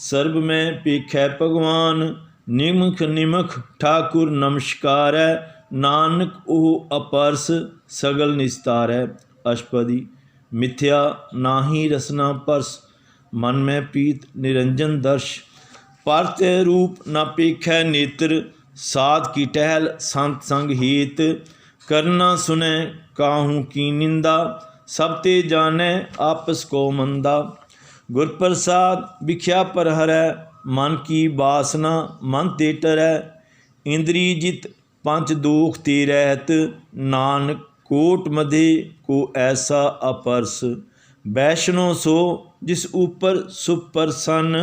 Speaker 1: सर्व में पेखै भगवान। निमख निमख ठाकुर नमस्कार है, नानक ओह अपरस सगल निस्तार है। अष्टपदी। मिथ्या नाहि रसना परस, मन में पीत निरंजन दर्श। परत रूप न पेखै नेत्र, साध की टहल संत संग हित। करना सुने काहू की निंदा, सब ते जाने आपस को मंदा। गुर प्रसाद भिख्या पर हरै, मन की वासना मन ते टरै। इंद्री जित पंच दोख ते रहत, नानक कोट मधे को ऐसा अपरस। वैष्णो सो जिस ऊपर सुप्रसन्न,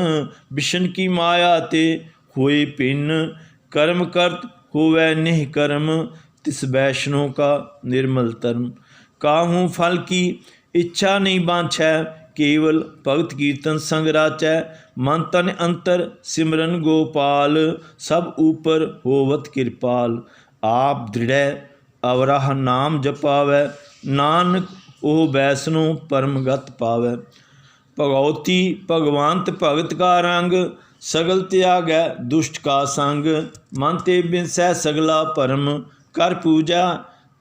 Speaker 1: विष्णु की माया ते होए भिन्न। कर्म करत होवै निह कर्म, तिस वैष्णो का निर्मल धर्म। काहू फल की इच्छा नहीं बांछै, केवल भगत कीर्तन संग राचै। मन तन अंतर सिमरन गोपाल, सब ऊपर होवत कृपाल। आप दृढ़ अवराह नाम जपावै, नानक ओह वैष्णो परमगत पावै। भगवती भगवंत भगत का रंग, सगल त्यागै दुष्ट का संग। मन ते बिनसै सगला परम, कर पूजा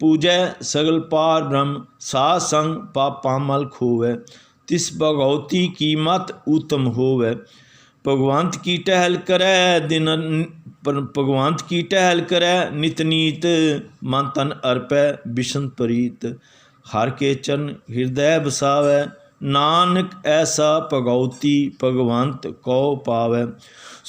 Speaker 1: पूजै सगल पार ब्रह्म। साध संग पापा मल खोवै, तिस भगवती की मत उत्तम होवै। भगवंत की टहल करै दिन, भगवंत की टहल करै नित नीत। मन तन अर्पै बिशन प्रीत, हर के चरण हृदय बसावै। नानक ऐसा भगवती भगवंत को पावै।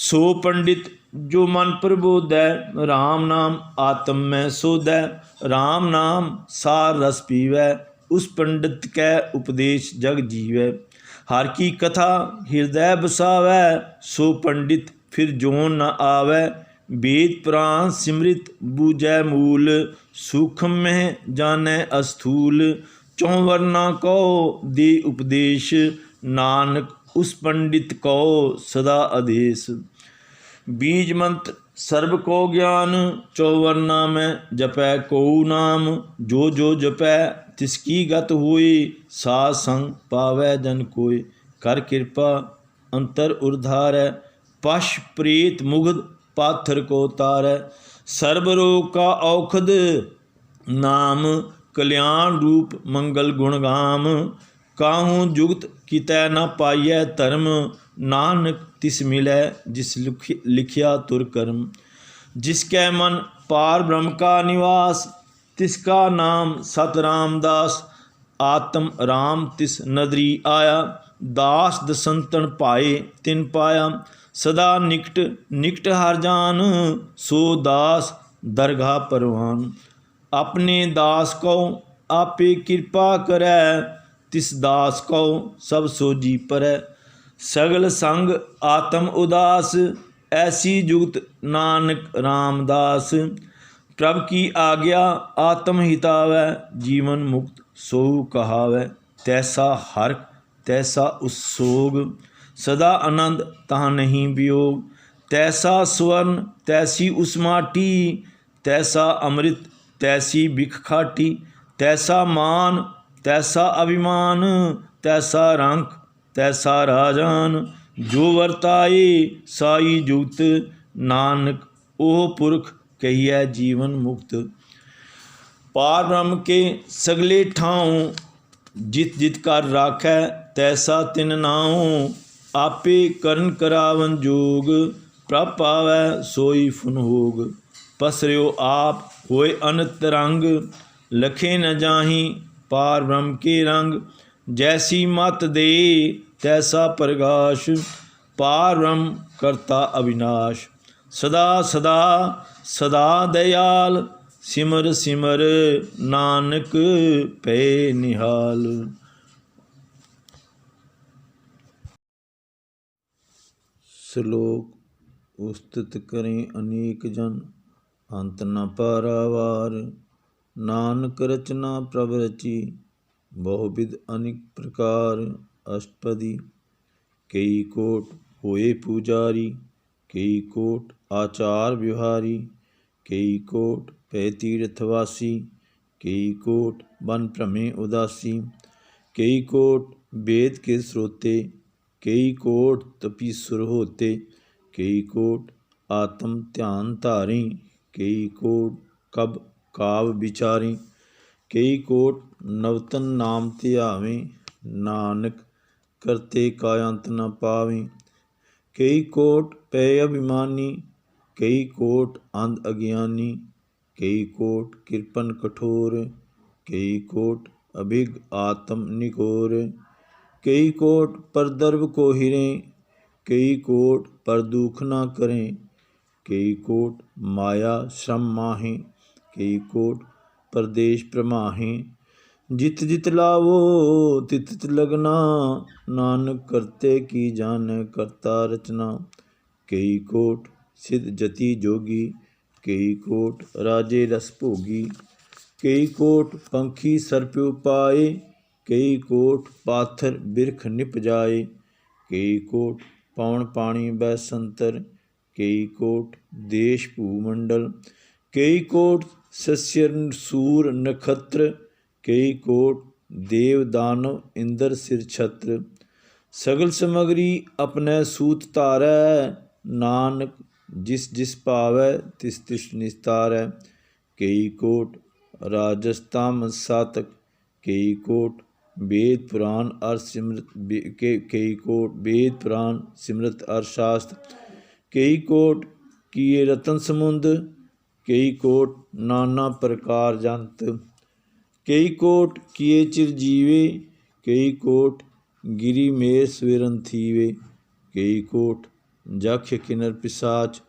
Speaker 1: सो पंडित जो मन प्रबोधै, राम नाम आत्म में सोधै। राम नाम सार रस पीवै, उस पंडित कै उपदेश जग जीवै। हर की कथा हृदय बसावै, सो पंडित फिर जोन न आवै। वेद पुराण सिमृत बूझै मूल, सूक्ष्म में जानै अस्थूल। चौं वर्ना कहो दे उपदेश, नानक उस पंडित कहो सदा आदेश। बीज मंत्र सर्ब को ज्ञान, चौवर्ना में जपै को नाम। जो जो जपै तिसकी गत होई, साध संग पावै जन कोय। कर कृपा अंतर उर्धारै, पश प्रेत मुग्ध पाथर को तारै। सर्ब रोग का औखद नाम, कल्याण रूप मंगल गुण गाम। काहूँ जुगत कितै न पाइयै धर्म, नानक तिस मिलै जिस लिखिया तुर कर्म। जिसकै मन पार ब्रह्म का निवास, तिसका नाम सत रामदास। आत्म राम तिस नदरी आया, दास दसंतन पाए तिन पाया। सदा निकट निकट हर जान, सो दास दरगाह परवान। अपने दास को आपे कृपा करै, तिस दास को सब सोजी परै। सगल संग आत्म उदास, ऐसी जुगत नानक रामदास। प्रभु की आज्ञा आत्म हितावै, जीवन मुक्त सोहु कहावै। तैसा हर्ष तैसा उस्सोग, सदा आनंद तहाँ नहीं वियोग। तैसा स्वर्ण तैसी उस माटी, तैसा अमृत तैसी बिख खाटी। तैसा मान तैसा अभिमान, तैसा रंक तैसा राजान। जो वर्ताए साई जुगत, नानक ओह पुरख कहिए जीवन मुक्त। पार ब्रह्म के सगले ठाऊं, जित जित कर राखै तैसा तिन नाऊं। आपे करन करावन जोग, प्रभ पावै सोई फुन होग। पसर्यो आप होए अनंत रंग, लखे न जाही पार ब्रह्म के रंग। जैसी मत दे तैसा प्रकाश, पार ब्रह्म करता अविनाश। सदा सदा सदा दयाल, सिमर सिमर नानक पे निहाल। श्लोक उस्तुत करें अनेक जन, अंत न पारावार। नानक रचना प्रभ रची, बहुविध अनेक प्रकार। अष्टपदी। कई कोट होए पुजारी, कई कोट आचार विहारी। कई कोट पै तीर्थवासी, कई कोट वन भ्रमे उदासी। कई कोट वेद के स्रोते, कई कोट तपीसुर होते। कई कोट आत्म ध्यान धारी, कई कोट कब काव विचारी। कई कोट नवतन नाम ध्यावें, नानक करते का अंत न पावें। कई कोट पै अभिमानी, कई कोट अंध अज्ञानी। कई कोट कृपन कठोर, कई कोट अभिग आत्म निकोर। कई कोट पर दर्भ को हिरें, कई कोट पर दुख न करें। कई कोट माया श्रम माहें, कई कोट परदेश प्रमाहें। जित जित लावो तित तित लगना, नानक करते की जाने करता रचना। कई कोट सिद्ध जति जोगी, कई कोट राजे रस भोगी। कई कोट पंखी सर्प उपाए, कई कोट पाथर बिरख निप जाए। कई कोट पवन पानी बैसंतर, कई कोट देश भूमंडल। कई कोट सस्य सूर नक्षत्र, कई कोट देव दानव इंद्र सिर छत्र। सगल समगरी अपने सूत तारै, नानक जिस जिस पावै तिस तिस निस्तारै। कई कोट राजस्तामस सातक, कई कोट वेद पुराण अर सिमरत। कई कोट वेद पुराण सिमरत अर शास्त्र। कई कोट किए रतन समुंद, कई कोट नाना प्रकार जंत। कई कोट किए चिरजीवे, कई कोट गिरी में स्वेरन थीवे। कई कोट जक्ष किन्नर पिशाच,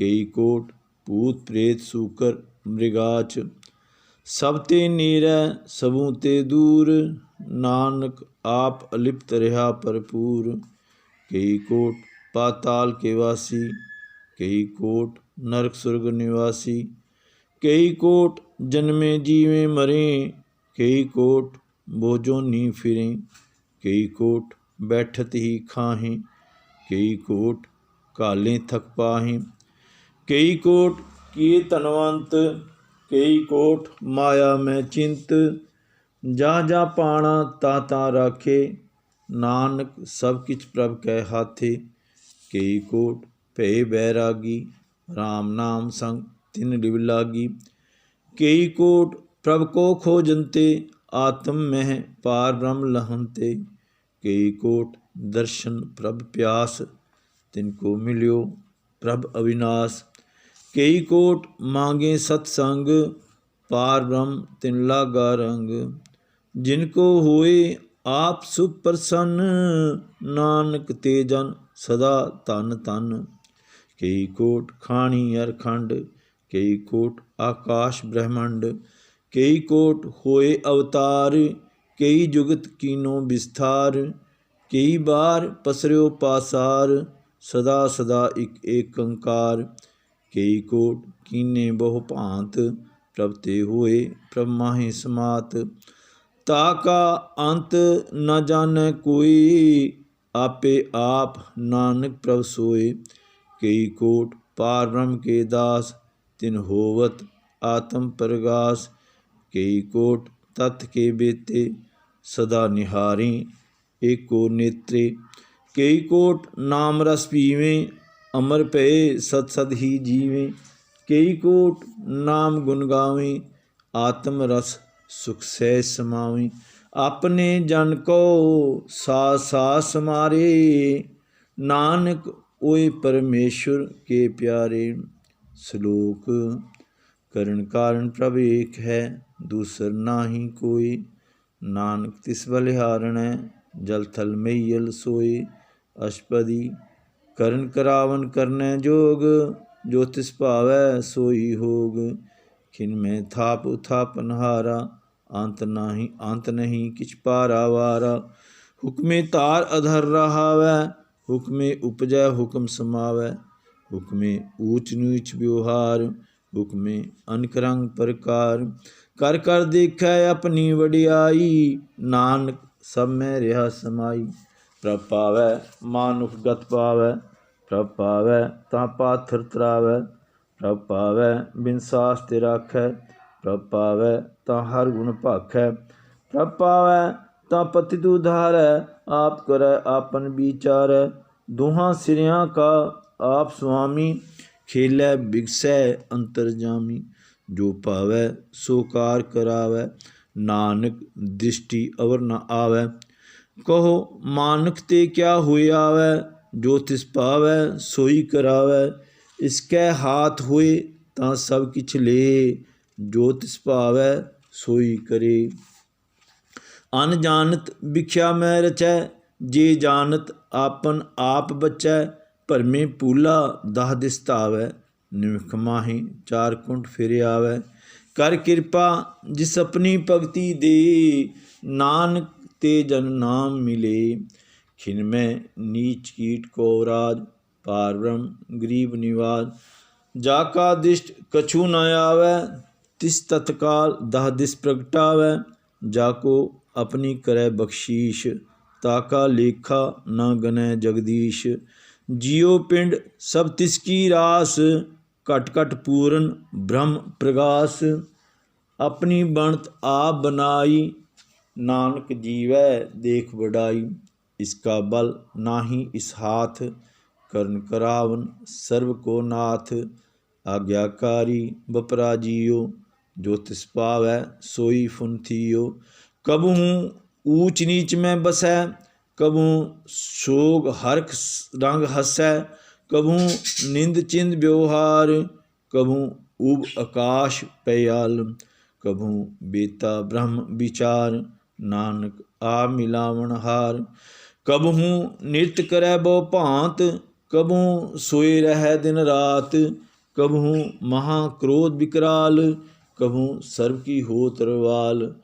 Speaker 1: कई कोट भूत प्रेत सूकर मृगाच। सब ते नीरै सबू ते दूर, नानक आप अलिप्त रहा भरपूर। कई कोट पाताल के वासी, कई कोट नरक सुरग निवासी। कई कोट जन्मे जीवे मरे, कई कोट बोझों नी फिरे। कई कोट बैठत ही खाहें, कई कोट कालें थक पाहें। कई कोट किए धनवंत, कई कोट माया में चिंत। जा जा पाना ता ता राखे, नानक सब किछ प्रभ कै हाथे। कई कोट भय बैरागी, राम नाम संग तिन लिव लागी। कई कोट प्रभ को खोजनते, आत्म में पार ब्रह्म लहनते। कई कोट दर्शन प्रभ प्यास, तिनको मिल्यो प्रभ अविनाश। कई कोट मांगे सत्संग, पार ब्रह्म तिन लागा रंग। जिनको होए आप सुप्रसन्न, नानक ते जन सदा धन धन। कई कोट खाणी अरखंड, कई कोट आकाश ब्रह्मंड। कई कोट होए अवतार, कई जुगत कीनो विस्तार। कई बार पसर्यो पासार, सदा सदा एक एकंकार। कई कोट कीने बहु भांत, प्रभ ते होए प्रभ माहि समात। ताका अंत न जाने कोई, आपे आप नानक प्रभ सोए। कई कोट पार ब्रह्म के दास, तिन होवत आत्म प्रगास। कई कोट तत् के बेते, सदा निहारें एको नेत्रे। कई कोट नाम रस पीवें, अमर पे सत सद ही जीवें। कई कोट नाम गुण गावें, आत्म रस सुख सहज समावें। अपने जन को सास सास समारे, नानक ओए परमेश्वर के प्यारे। श्लोक करण कारण प्रभ एक है, दूसर नाहि कोई। नानक तिस बलिहारण है, जल थल मैयल सोए। अष्टपदी करण करावन करनै जोग, जो तिस भावै सोई होग। खिन में थाप उथापन हारा, अंत नहीं किछ पारा वारा। हुक्मे तार अधर रहावै, हुक्मे उपजै हुक्म समावै। हुक्मे ऊच नीच व्यवहार, हुक्मे अनक रंग प्रकार। कर कर देखै अपनी वडियाई, नानक सब में रहा समाई। प्रभ पावै मानुख गत पावै, प्रभ पावै तां पाथर तरावै। प्रभ पावै बिन सास ते राखै, प्रभ पावै तां हर गुण भाखै। प्रभ पावै तां पतित उद्धारै, आप करै आपन विचारै। दुहां सिरियां का आप स्वामी, खेलै बिगसै अंतरजामी। जो पावै सो कार करावै, नानक दृष्टि अवर न आवै। कहो मानक ते क्या हुए आवै, जो तिस पावै सोई करावै। इसकै हाथ होए तां सब किछ ले, जो तिस भावै सोई करे। अन जानत भिख्या मैं रचै, जे जानत आपन आप बचै। भरमे पूला दाह दिस धावै, निमख माहि चार कुंठ फिर आवै। कर कृपा जिस अपनी भगति दे, नानक ते जन नाम मिले। खिन में नीच कीट को राज, पार ब्रह्म गरीब निवाज। जाका दिष्ट कछु न आवै, तिस तत्काल दाह दिस प्रगटावै। जाको अपनी करे बख्शीश, ताका लेखा न गनै जगदीश। जियो पिंड सब तिसकी रास, कट कट पूरन ब्रह्म प्रगास। अपनी बनत आप बनाई, नानक जीवै देख बढ़ाई। इसका बल नाही इस हाथ, करण करावन सर्व को नाथ। आज्ञाकारी बपराजियो, जो तिस पावै सोई फुन थियो। कबहूँ ऊच नीच में बसै, कबहूँ शोग हरख रंग हसै। कबहूँ निंद चिंद व्यवहार, कबहूँ उब आकाश पयाल। कबहूँ बेता ब्रह्म विचार, नानक आ मिलावन हार। कबहूँ नृत्य करै बहु भांत, कबहूँ सोए रहै दिन रात। कबहू महाक्रोध विकराल, कबहू सर्व की होत रवाल,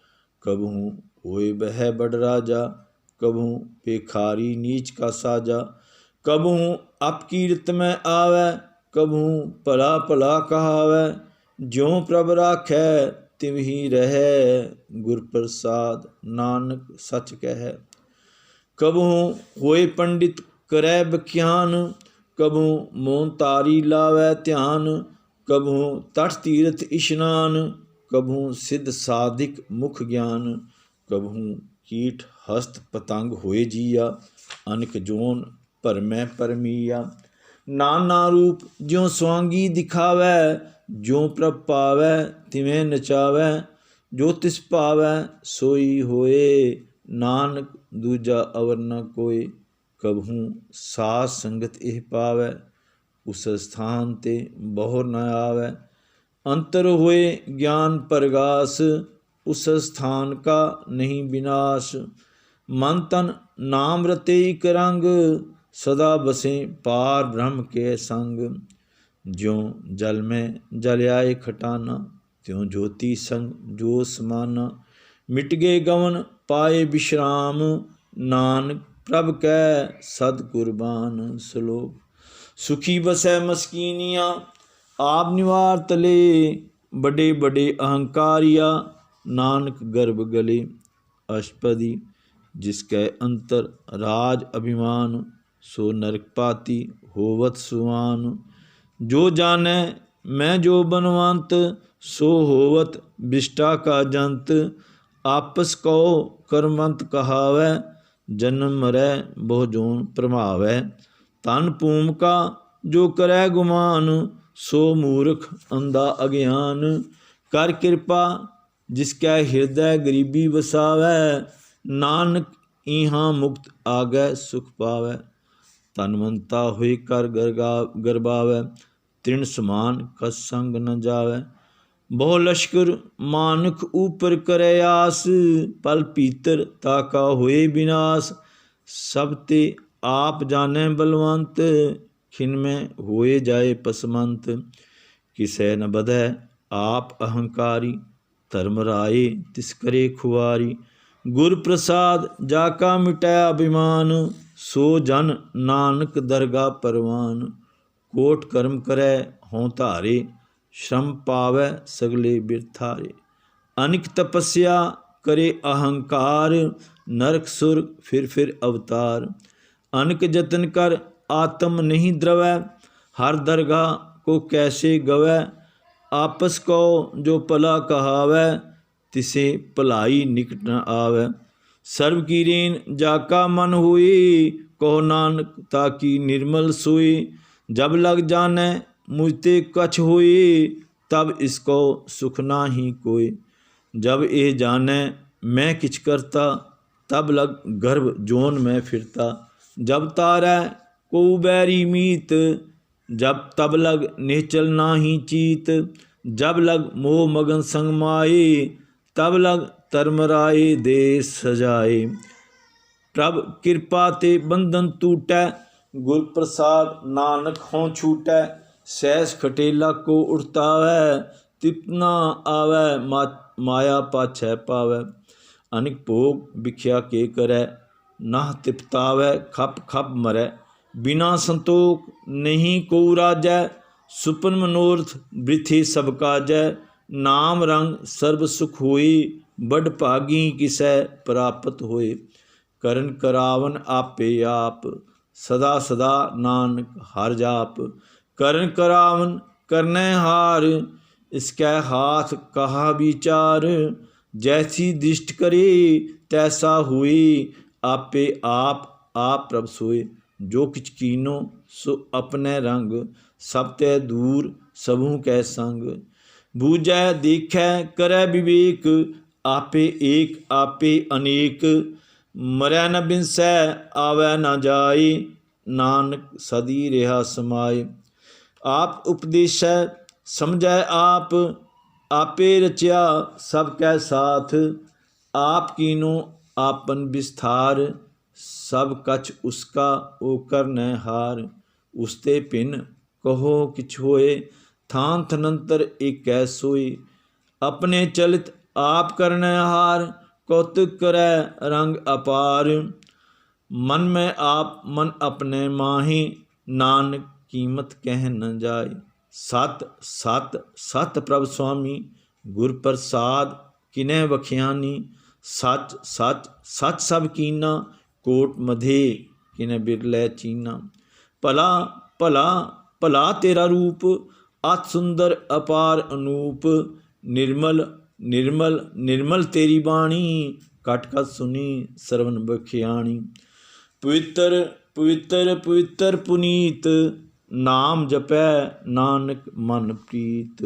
Speaker 1: कबहू होए बह बड़ राजा, कबहू पेखारी नीच का साजा, कबहू अपकीरत में आवे, कबहू भला भला कहावै, ज्यों प्रभ राखै तिव ही रहै, गुर प्रसाद नानक सच कहै। कबहू होए पंडित करै बख्यान, कबहू मोन तारी लावै ध्यान, कबहू तट तीर्थ इशनान, कबहू सिद्ध साधिक मुख ज्ञान, कबहू कीट हस्त पतंग होए जिया, अनक जोन भरमै परमिया। नाना रूप ज्यों स्वांगी दिखावै, ज्यों प्रभ पावै तिवें नचावै, जो तिस पावै सोई होए, नानक दूजा अवर न कोय। कबहू साध संगत एह पावै, उस स्थान ते बहु न आवै, अंतर होए ज्ञान परगास, उस स्थान का नहीं विनाश। मन तन नाम रते इक रंग, सदा बसे पार ब्रह्म के संग। ज्यों जल में जल आए खटाना, त्यों ज्योति संग जो समाना। मिट गए गवन पाए विश्राम, नानक प्रभ कै सद कुर्बान। श्लोक। सुखी बसै मस्कीनिया, आप निवार तले, बड़े बड़े अहंकारिया, नानक गर्भ गले। अष्टपदी। जिसकै अंतर राज अभिमान, सो नरक पाती होवत सुवान। जो जानै मैं जो बनवंत, सो होवत विष्टा का जंत। आपस कहो कर्मवंत कहावै, जन्म मरै बहु जोन प्रभावै। तन भूमिका जो करै गुमान, सो मूर्ख अंधा अज्ञान। कर कृपा जिसकै हृदय गरीबी वसावै, नानक इहाँ मुक्त आगै सुख पावै। तनवंता होए कर गरबावै, तृण समान कस संग न जावै। बहु लश्कर मानक ऊपर करे आस, पल पीतर ताका होए विनाश। सब ते आप जाने बलवंत, खिन में होए जाए पसमंत। किसै न बधै आप अहंकारी, धर्म राये तिस करे खुआरी। गुर प्रसाद जाका मिटै अभिमान, सो जन नानक दरगा परवान। कोट कर्म करे हों धारे, श्रम पावै सगले बिरथारे। अनिक तपस्या करे अहंकार, नरक सुर फिर अवतार। अनिक जतन कर आत्म नहीं द्रवै, हर दरगाह को कैसे गवै। आपस को जो भला कहावै, तिसे भलाई निकट न आवै। सर्व की रेन जाका मन हुई, कहो नानक ताकी निर्मल सोई। जब लग जाने मुझते कछ होई, तब इसको सुख नाही कोई। जब ए जाने मैं किछ करता, तब लग गर्भ जोन में फिरता। जब तारै को बैरी मीत, जब तब लग निश्चल नाही चीत। जब लग मोह मगन संग माए, तब लग तरमराए देश सजाए। प्रभ कृपा ते बंधन टूटै, गुर प्रसाद नानक हों छूटै। सहस खटेला को उड़तावै, तिप ना आवै माया पाछै पावै। अनिक भोग बिख्या के करै, नाह तिपतावै खप खप मरै। बिना संतोख नहीं को राजै, सुपन मनोरथ वृथि सब काजै। नाम रंग सर्व सुख होई, बड़ भागी किसै प्राप्त होए। करन करावन आपे आप, सदा सदा नानक हर जाप। करन करावन करनै हार, इसकै हाथ कहा विचार। जैसी दृष्ट करे तैसा हुई, आपे आप प्रभ सोए। जो किछ कीनो सो अपने रंग, सब ते दूर सबू कै संग। बूझै देखै करै विवेक, आपे एक आपे अनेक। मरै न बिनसै आवे न जाए, नानक सदी रहा समाए। आप उपदेशै समझै आप, आपे रचिया सब कै साथ। आप कीनो आपन विस्तार, सब कछ उसका ओ करनै हार। उसते भिन कहो किछ होए, थान थनंतर एकै सोई। अपने चलित आप करनै हार, कौतुक करै रंग अपार। मन में आप मन अपने माही, नानक कीमत कह न जाए। सत सत सत प्रभ स्वामी, गुर प्रसाद किनै बख्यानी। सच सच सच सब कीना, कोट मधे किनै बिरलै चीना। भला भला भला तेरा रूप, अत सुंदर अपार अनूप। निर्मल निर्मल निर्मल तेरी बाणी, कट कट सुनी सरवन बख्याणी। पवित्र पवित्र पवित्र पुनीत, नाम जपै नानक मन प्रीत।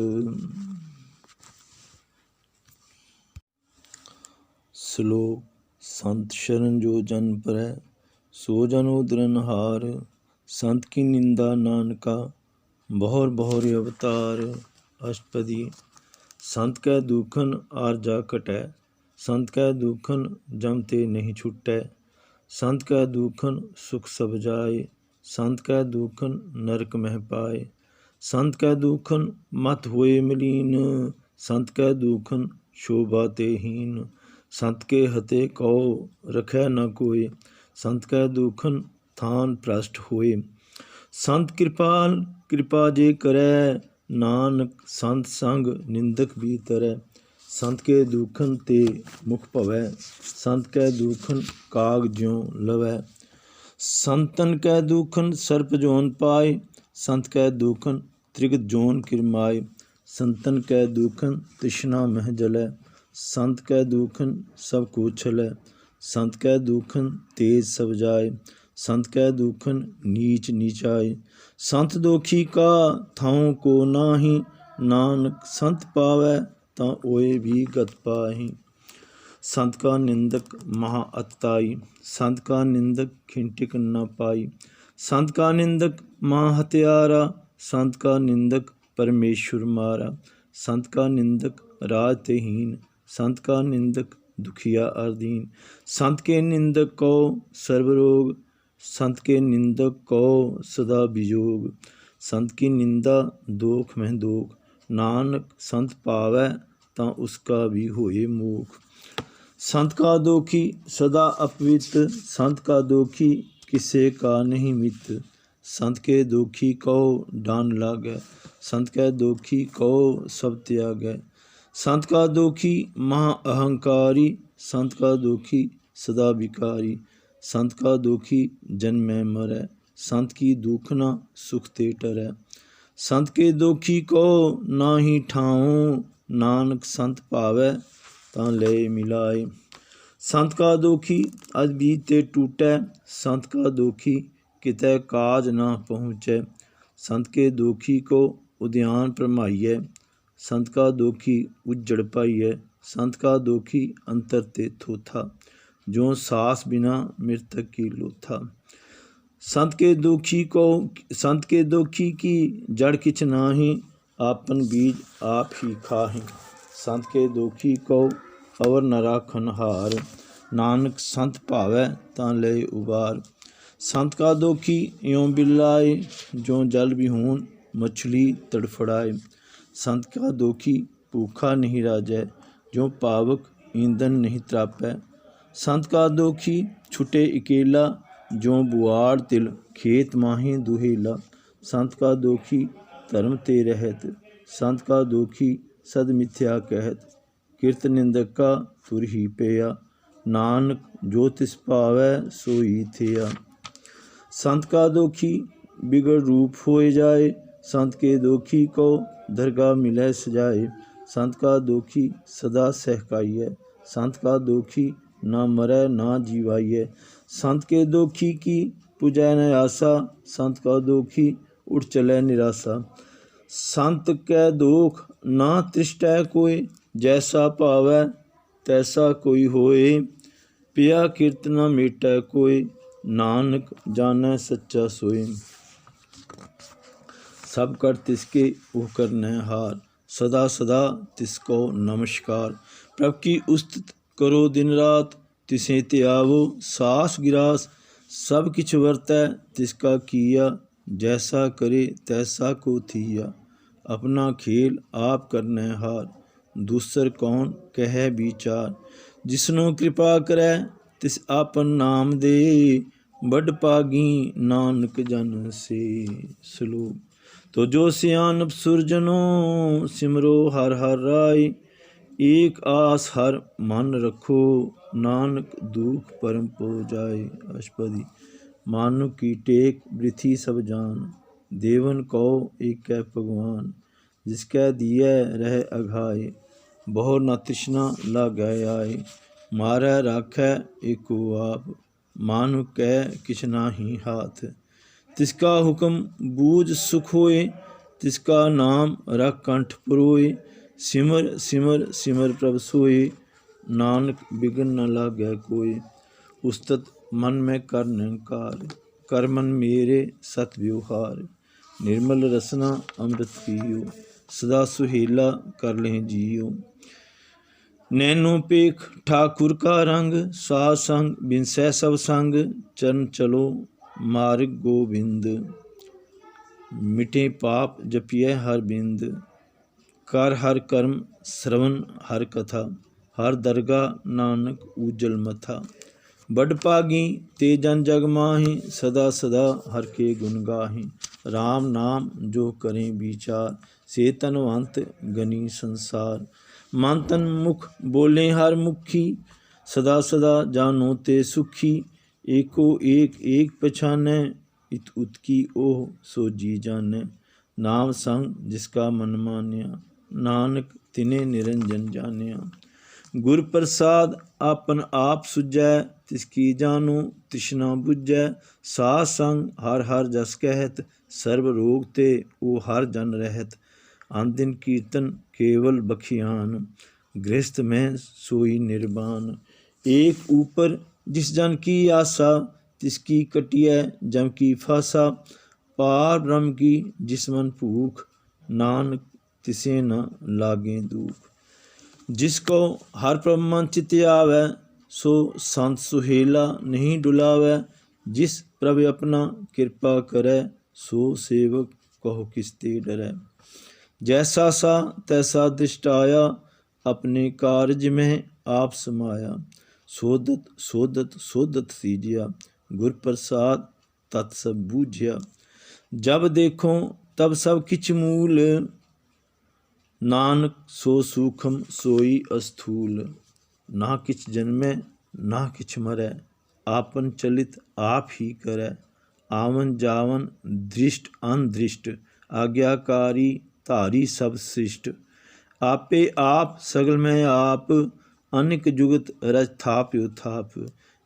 Speaker 1: श्लोक। संत शरण जो जन परै, सो जन उदरनहार। संत की निंदा नानका, बहुर बहुर अवतार। अष्टपदी। संत कै दुखन आरजा कटै, संत कै दुखन जम ते नहीं छुटै। संत कै दुखन सुख सब जाए, संत कै दुखन नरक मह पाए। संत कै दुखन मत होए मलीन, संत कै दुखन शोभा ते हीन। संत के हते कहो रखै न कोय, संत कै दुखन थान भ्रष्ट होए। संत कृपाल कृपा जे करै, नानक संत संग निंदक भी तरै। संत के दुखन ते मुख भवै, संत कै दुखन काग ज्यों लवै। संतन कै दुखन सर्प जोन पाए, संत कै दुखन त्रिगत जोन किरमाए। संतन कै दुखन तृष्णा मह जलै, संत कै दुखन सब को छलै। संत कै दुखन तेज सब जाए, संत कै दुखन नीच नीचाए। संत दोखी का थाऊं को नाही, नानक संत पावै तां ओए भी गत पाही। संत का निंदक महा अतताई, संत का निंदक खिंटिक न पाई। संत का निंदक महा हत्यारा, संत का निंदक परमेश्वर मारा। संत का निंदक राज ते हीन, संत का निंदक दुखिया अधीन। संत के निंदक को सर्वरोग, संत के निंदक को सदा वियोग। संत की निंदा दोख में दोख, नानक संत पावै तां उसका भी होए मोख। संत का दोखी सदा अपवित, संत का दोखी किसे का नहीं मित। संत के दोखी कहो डान लागै, संत कै दोखी कहो सब त्यागै। संत का दोखी महा अहंकारी, संत का दोखी सदा विकारी। संत का दोखी जन्मै मरै, संत की दुखना सुख ते टरै। संत के दोखी को नाही ठाऊं, नानक संत पावै तां लय मिलाए। संत का दोखी अज बीत ते टूटै, संत का दोखी कितै काज ना पहुँचै। संत के दोखी को उद्यान परमाइयै, संत का दोखी उज्जड़ पाइयै। संत का दोखी अंतर ते थोथा, जो सास बिना मृतक की लोथा। संत के दोखी की जड़ किछ नाही, आपन बीज आप ही खाहि। संत के दोखी को अवर न राखन हार, नानक संत भावै तां लय उबार। संत का दोखी यों बिलाए, जो जल विहून मछली तड़फड़ाए। संत का दोखी भूखा नहीं राजै, जो पावक ईंधन नहीं त्रापै। संत का दोखी छुटे अकेला, जो बुआड़ तिल खेत माही दुहेला। संत का दोखी धर्म ते रहत, संत का दोखी सद मिथ्या कहत। किरत निंदक का तुर ही पेया, नानक जो तिस पावै सोई थिया। संत का दोखी बिगड़ रूप होए जाए, संत के दोखी को दरगाह मिलै सजाए। संत का दोखी सदा सहकाइयै, संत का दोखी ना मरै ना जीवाइयै। संत के दोखी की पुजै न आसा, संत का दोखी उठ चलै निरासा। संत कै दोख ना तृष्टै कोय, जैसा पावै तैसा कोई होए। पिया किरत न मेटै कोय, नानक जानै सच्चा सोय। सब कर तिसके उह करनै हार, सदा सदा तिसको नमस्कार। प्रभु की उस्तत करो दिन रात, तिसें त्यावो सास गिरास। सब किछ वरतै तिसका किया, जैसा करे तैसा को थिया। अपना खेल आप करने हार। दूसर कौन कहे विचार, जिसनो कृपा करे तिस आपन नाम दे। बड़ पागी नानक जन से। श्लोक। तो जो सियानप सुरजनो सिमरो हर हर राय। एक आस हर मन रखो नानक दुख परम पो जाए। अष्टपदी। मानुक की टेक वृथी सब जान, देवन कहो एक भगवान। जिसकै दिए रह अघाए, बहु न तृष्णा लागै आए। मारै राखै एको आप, मानुक कह किछ नाहि हाथ। तिसका हुक्म बूझ सुख होए, तिसका नाम रख कंठ पुरोए। सिमर सिमर सिमर प्रभ सोए, नानक बिघन न लागै कोय। उस्तत मन में कर निरंकार, कर मन मेरे सत व्यवहार। निर्मल रसना अमृत पियो, सदा सुहेला कर लें जियो। नैनो पेख ठाकुर का रंग, साध संग बिनसै सब संग। चरण चलो मार्ग गोविंद, मिटे पाप जपिए हर बिंद। कर हर कर्म श्रवण हर कथा, हर दरगाह नानक उज्जल मथा। बड़ पागी ते जन जग माहि, सदा सदा हर के गुण गाहि। राम नाम जो करें विचार, से तनवंत गनी संसार। मन तन मुख बोले हर मुखी, सदा सदा जानो ते सुखी। एको एक एक पछानै, इत उत की ओह सो जी जानै। नाम संग जिसका मन मान्या, नानक तिने निरंजन जानिया। गुर प्रसाद आपन आप सुझै, तिसकी जानो तृष्णा बुझै। साध संग हर हर जस कहत, सर्व रोग ते ओ हर जन रहत। अन दिन कीर्तन केवल बखियान, गृहस्थ में सोई निर्वाण। एक ऊपर जिस जन की आशा, तिसकी कटिय जम की फासा। पार ब्रह्म की जिस मन भूख, नानक तिसे न लागे दुख। जिसको हर प्रभ मन चित आवै, सो संत सुहेला नहीं डुलावै। जिस प्रभ अपना कृपा करै, सो सेवक कहो किसते डरै। जैसा सा तैसा दृष्ट आया, अपने कारज में आप समाया। सोदत सोदत सोदत सीजिया, गुर प्रसाद तत् सब बूझिया। जब देखो तब सब किछ मूल, नानक सो सूखम सोई अस्थूल। ना किछ जन्मै ना किछ मरै, आपन चलित आप ही करै। आवन जावन दृष्ट अनदृष्ट, आज्ञाकारी धारी सब सृष्ट। आपे आप सगल में आप, अनिक जुगत रज थाप्यो थाप।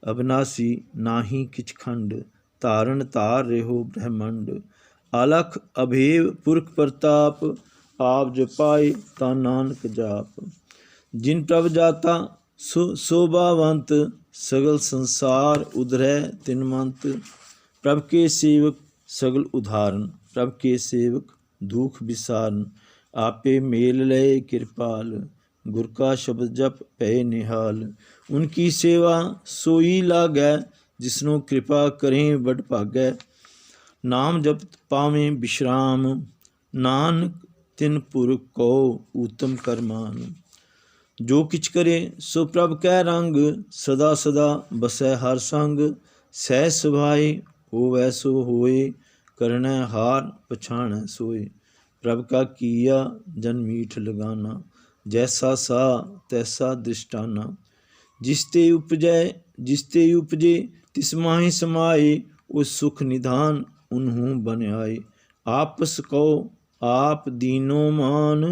Speaker 1: अविनाशी नाही किछ खंड, तारण तार रेहो ब्रह्मंड। अलख अभेव पुरख प्रताप, आप जपाए ता नानक जाप। जिन प्रभ जाता शोभावंत, सगल संसार उधरै तिनमंत। प्रभ के सेवक सगल उधारण, प्रभ के सेवक दुख विसारन। आपे मेल लय कृपाल, गुर का शब्द जप पै निहाल। उनकी सेवा सोई लागै, जिसनो कृपा करें बड़ भागै। नाम जपत पावें विश्राम, नानक तिन पुर को उत्तम करमान। जो किछ करे सो प्रभ कै रंग, सदा सदा बसै हर संग। सह सभाए होवै सो होए, करनै हार पछाणै सोए। प्रभ का किया जन मीठ लगाना, जैसा सा तैसा दृष्टाना। जिसते उपजे तिस माहि समाए, उस सुख निधान उन्हूँ बन आए। आपस को आप दीनो मान,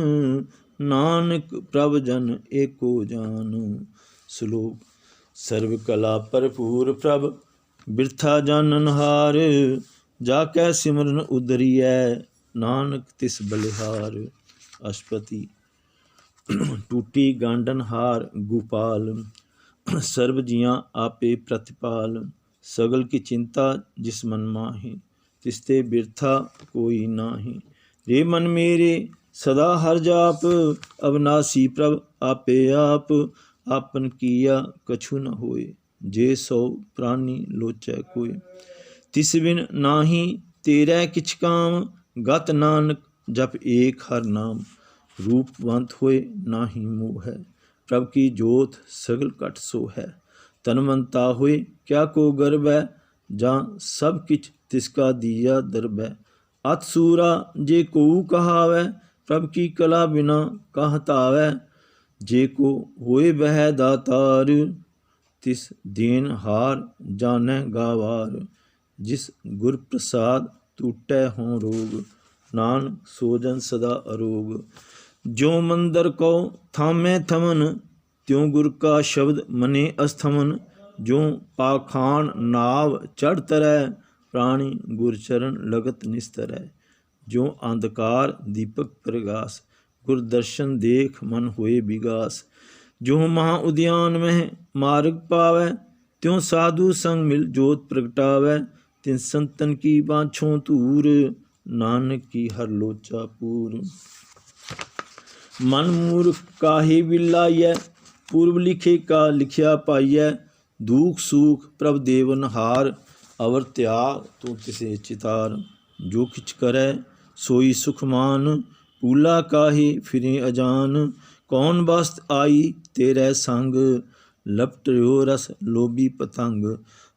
Speaker 1: नानक प्रभ जन एको जान। श्लोक। सर्व कला भरपूर प्रभ, बिरथा जाननहार। जाकै सिमरन उदरियै, नानक तिस बलिहार। अष्टपदी। टूटी गांडन हार गोपाल, सर्व जियां आपे प्रतिपाल। सगल की चिंता जिस मन माहि, तिसते बिरथा कोई नाहि। रे मन मेरे सदा हर जाप, अविनाशी प्रभ आपे आप। आपन किया कछु न होए, जे सो प्राणी लोचै कोय। तिस बिन नाही तेरै किछ काम, गत नानक जप एक हर नाम, रूपवंत होए नाही मोह है। प्रभ की जोत सगल कट सो है, तनवंता होए क्या को गर्व है। जहाँ सब किछ तिसका दिया दरब है। अत सूरा जे को कहावै, प्रभ की कला बिना कहतावै। जे को होए वह दातार, तिस देन हार जाने गावार। जिस गुर प्रसाद टूटै हों रोग, नानक सोजन सदा अरोग। जो मंदर को थामे थमन, त्यों गुर का शब्द मने अस्थमन। जो पाखान नाव चढ़ तरै, प्राणी गुरचरण लगत निस्तरै। जो अंधकार दीपक प्रगास, गुर दर्शन देख मन होए विगास। जो महा उद्यान में मार्ग पावै, त्यों साधु संग मिल जोत प्रगटावै। तिन संतन की बाँछों तूर, नानक की हर लोचा पूर। मन मूर्ख काहे बिलाइयै, पूर्व लिखे का लिखिया पाइयै। दुख सुख प्रभ देवन हार, अवर त्याग तू तिसे चितार। जो किछ करै सोई सुख मान, पूला काहे फिरे अजान। कौन बस्त आई तेरे संग, लपटयो रस लोभी पतंग।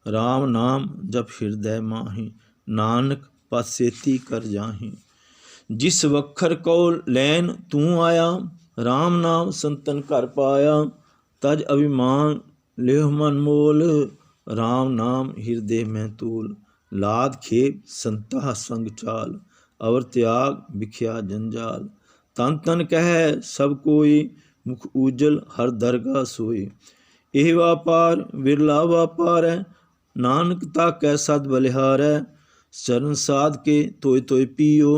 Speaker 1: राम नाम जप हृदय माहि, नानक पत सेती कर जाहि। जिस वखर को लैन तू आया, राम नाम संतन घर पाया। तज अभिमान लेह मन मोल, राम नाम हृदय में तोल। लाद खेप संता संग चाल, अवर त्याग बिख्या जंजाल। तन तन कह सब कोई, मुख उजल हर दरगाह सोई। एह व्यापार बिरला व्यापार है, नानक ताकै सद बलिहार है। चरण साध के तोय तोय पियो,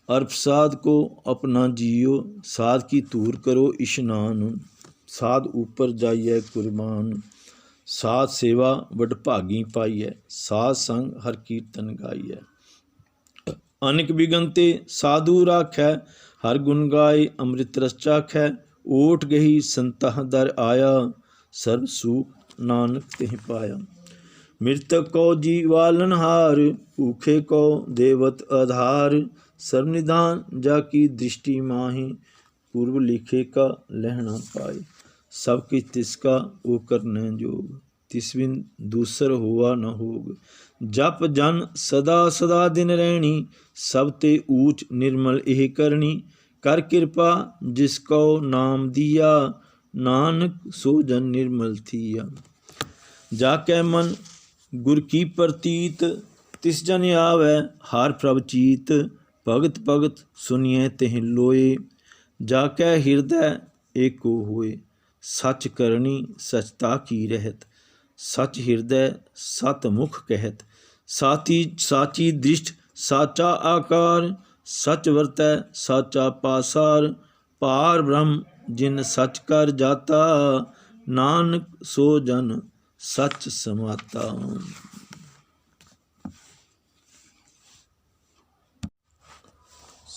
Speaker 1: अर प्रसाद को अपना जियो। साध की तूर करो इशनान, साध ऊपर जाइए कुर्बान। साध सेवा बड़ भागी पाइए, साध संग हर कीर्तन गाइए। अनेक बिगंते साधु राखै, हर गुण गाय अमृत रस चाखै। ओट गही संतह दर आया, सर्व सुख नानक तिह पाया। मृतक को जीवालन हार, भूखे को देवत आधार। सर्वनिधान जाकी दृष्टि माहि, पूर्व लिखे का लहना पाए। सब किछ तिसका ओ करने जोग, तिस बिन दूसर हुआ न होग। जप जन सदा सदा दिन रहनी, सब ते ऊच निर्मल एह करनी। कर कृपा जिसको नाम दिया, नानक सो जन निर्मल थिया। जाकै मन गुर की प्रतीत, तिस जन आवे हार प्रभ चीत। भगत भगत सुनिए तिह लोए, जाकै हृदय एको होए। सच करनी सचता की रहत, सच हृदय सत मुख कहत। साची दृष्ट साचा आकार, सच वरतै साचा पासार। पार ब्रह्म जिन सच कर जाता, नानक सो जन सच समाता।